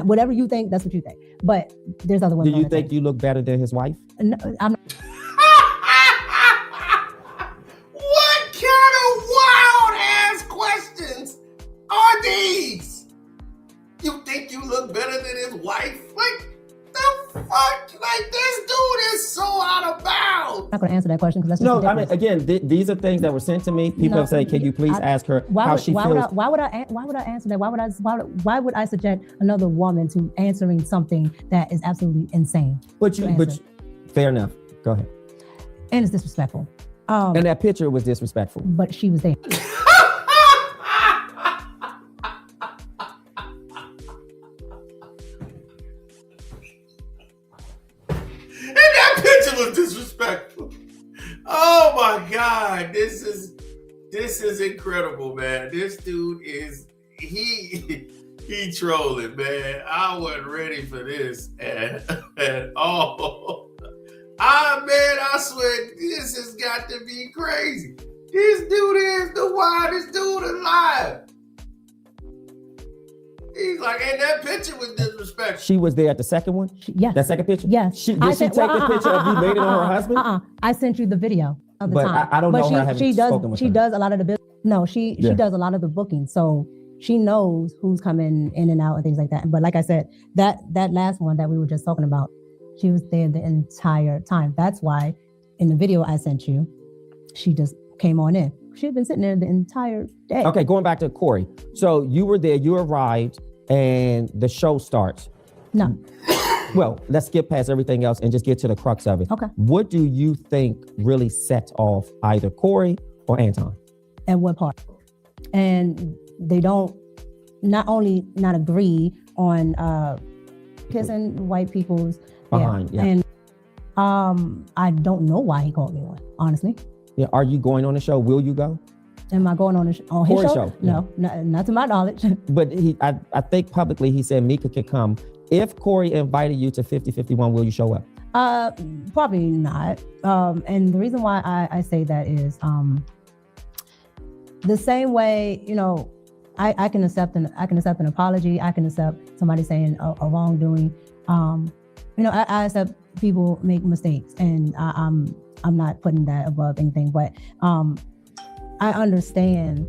whatever you think, that's what you think. But there's other women. Do you think you look better than his wife? No, I'm not. What kind of wild ass questions are these? You think you look better than his wife? Like the fuck? Like this dude is so out of bounds. I'm not going to answer that question because that's just no. I mean, again, these are things that were sent to me. People have said, "Can you please ask her how she feels?" Why would I answer that? Why would I subject another woman to answering something that is absolutely insane? But fair enough. Go ahead. And it's disrespectful. And that picture was disrespectful. But she was there. my God, this is incredible, man. This dude is he trolling, man. I wasn't ready for this at all. I swear this has got to be crazy. This dude is the wildest dude alive. He's like, and that picture was disrespectful. She was there at the second one? Yes. That second picture? Yes. Did she take the picture of you later on her husband? I sent you the video of the time. I don't know her. I haven't spoken with her. She does a lot of the business. No, she does a lot of the booking. So she knows who's coming in and out and things like that. But like I said, that last one that we were just talking about, she was there the entire time. That's why in the video I sent you, she just came on in. She had been sitting there the entire day. Okay, going back to Corey. So you were there, you arrived, and the show starts. No. Well, let's skip past everything else and just get to the crux of it. Okay. What do you think really set off either Corey or Anton? At what part? And they don't not only not agree on kissing white people's behind, And I don't know why he called me on, honestly. Yeah, are you going on the show? Will you go? Am I going on his Corey show? No, not to my knowledge. But I think publicly he said Micca could come. If Corey invited you to 5051, will you show up? Probably not. And the reason why I say that is the same way, I can accept an apology. I can accept somebody saying a wrongdoing. I accept people make mistakes, and I'm not putting that above anything. But I understand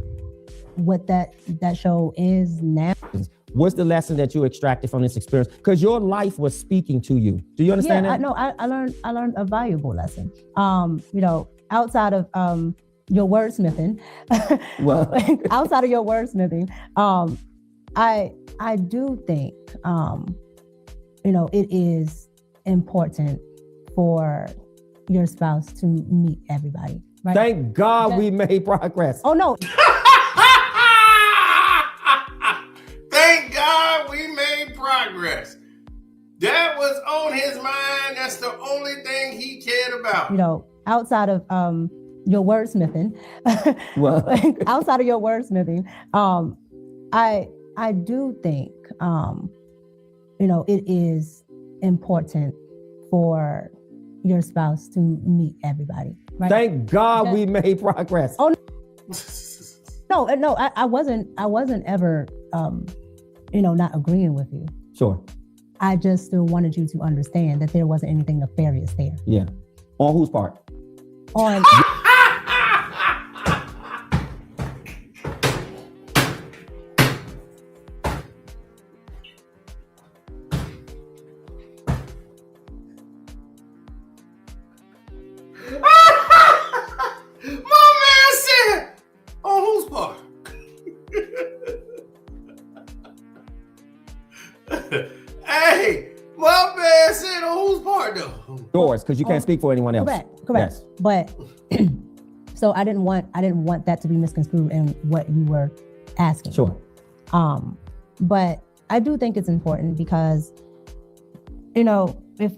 what that show is now. What's the lesson that you extracted from this experience? Because your life was speaking to you. Do you understand that? I learned a valuable lesson. Outside of your wordsmithing, well, outside of your wordsmithing, I do think it is important for your spouse to meet everybody. Right? Thank God we made progress. Oh no. Thank God we made progress. That was on his mind. That's the only thing he cared about. Outside of your wordsmithing, well, outside of your wordsmithing, I do think it is important for your spouse to meet everybody. Right? Thank God we made progress. Oh no, I wasn't ever not agreeing with you. Sure. I just still wanted you to understand that there wasn't anything nefarious there. Yeah. On whose part? On Hey, my man said on whose part though? Yours, because you can't speak for anyone else. Correct. Yes. But so I didn't want that to be misconstrued in what you were asking. Sure. But I do think it's important because, if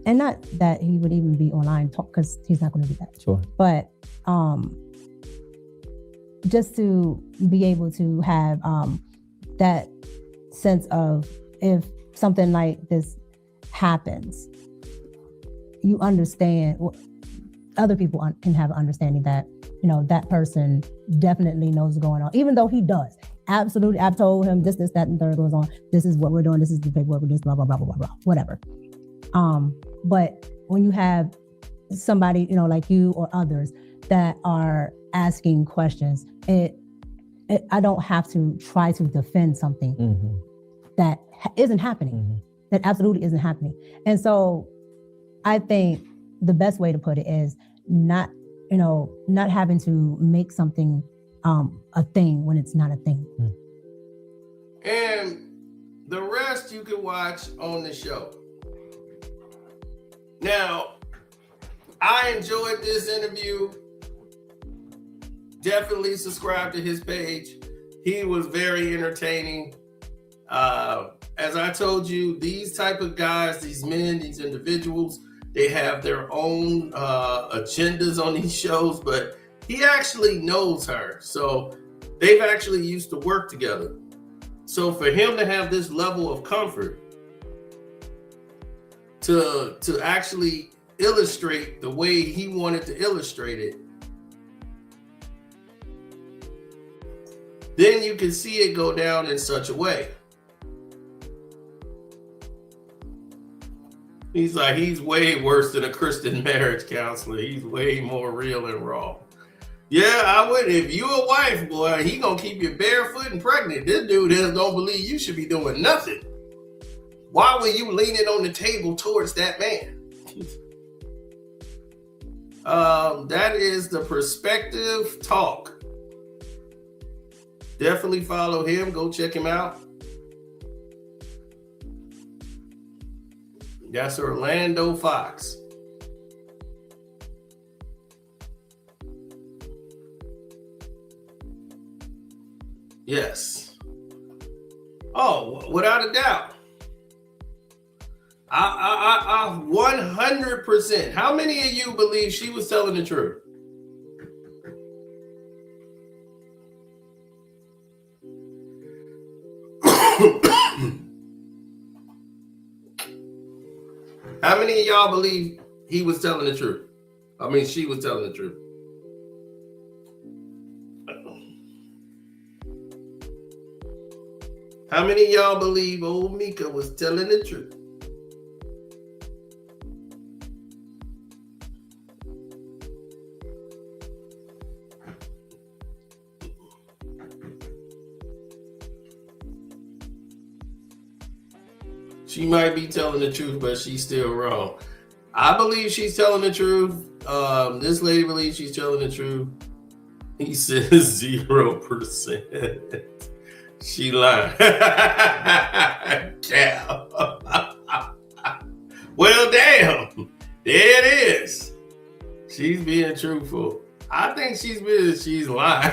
and not that he would even be online talk, because he's not going to do that. Sure. But just to be able to have that sense of, if something like this happens, you understand, other people can have an understanding that, that person definitely knows what's going on, even though he does. Absolutely. I've told him this, that, and third goes on. This is what we're doing. This is the paperwork. We're just blah, blah, blah, blah, blah, blah, whatever. But when you have somebody, like you or others that are asking questions, I don't have to try to defend something that isn't happening, that absolutely isn't happening. And so I think the best way to put it is not having to make something a thing when it's not a thing. And the rest you can watch on the show. Now, I enjoyed this interview. Definitely subscribe to his page. He was very entertaining. As I told you, these type of guys, these men, these individuals, They have their own agendas on these shows, but he actually knows her. So they've actually used to work together. So for him to have this level of comfort to actually illustrate the way he wanted to illustrate it, then you can see it go down in such a way. He's like, he's way worse than a Christian marriage counselor. He's way more real and raw. Yeah, I would. If you a wife, boy, he gonna keep you barefoot and pregnant. This dude don't believe you should be doing nothing. Why were you leaning on the table towards that man? That is the Perspective Talk. Definitely follow him. Go check him out. That's Orlando Fox. Yes. Oh, without a doubt. I 100%. How many of you believe she was telling the truth? How many of y'all believe he was telling the truth? I mean, she was telling the truth. How many of y'all believe old Micca was telling the truth? She might be telling the truth, but she's still wrong. I believe she's telling the truth. This lady believes she's telling the truth. He says 0%. She lied. Cow. Well, damn. There it is. She's being truthful. I think she's lying.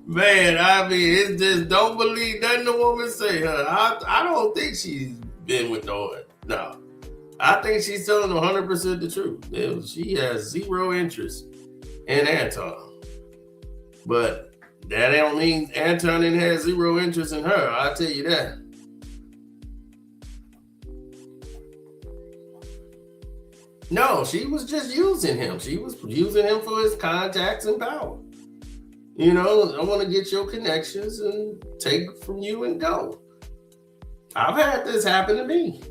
Man, I mean, it's just don't believe nothing the woman say. I don't think she's been with no one. No. I think she's telling 100% the truth. She has zero interest in Anton. But that don't mean Anton didn't have zero interest in her. I'll tell you that. No, she was just using him. She was using him for his contacts and power. You know, I want to get your connections and take from you and go. I've had this happen to me.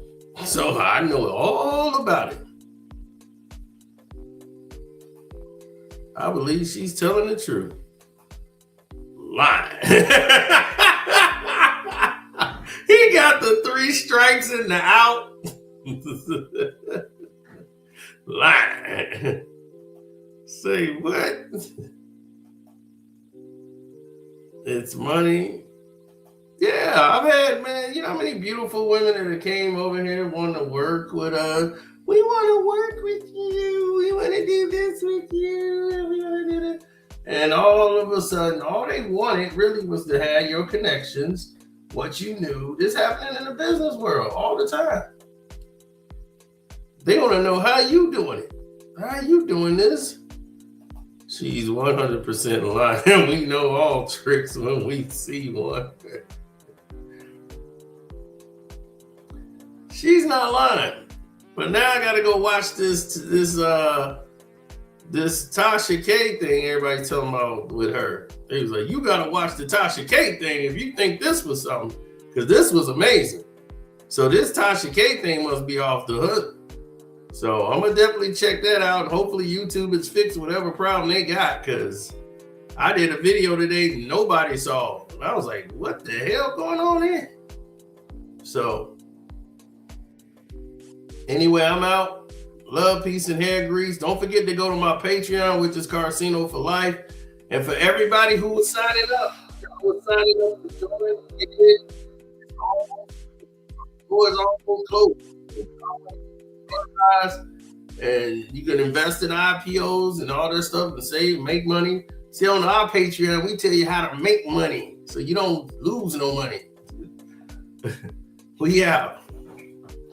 So I know all about it. I believe she's telling the truth. Lying. He got the 3 strikes and the out. Lying. Say what? It's money. Yeah, I've had, man, you know how many beautiful women that came over here wanting to work with us. We want to work with you. We want to do this with you. We want to do that. And all of a sudden, all they wanted really was to have your connections, what you knew. This happening in the business world all the time. They want to know how you doing it. How you doing this? She's 100% lying. We know all tricks when we see one. She's not lying. But now I gotta go watch this Tasha K thing everybody's talking about with her. They was like, you gotta watch the Tasha K thing if you think this was something, because this was amazing. So this Tasha K thing must be off the hook. So I'm gonna definitely check that out. Hopefully YouTube is fixed whatever problem they got, because I did a video today nobody saw. And I was like, what the hell going on here? So anyway, I'm out. Love, peace, and hair grease. Don't forget to go to my Patreon, which is Carcino for Life. And for everybody who was signing up, to join. Doors almost closed. And you can invest in IPOs and all that stuff and save, make money. See, on our Patreon, we tell you how to make money so you don't lose no money. We out.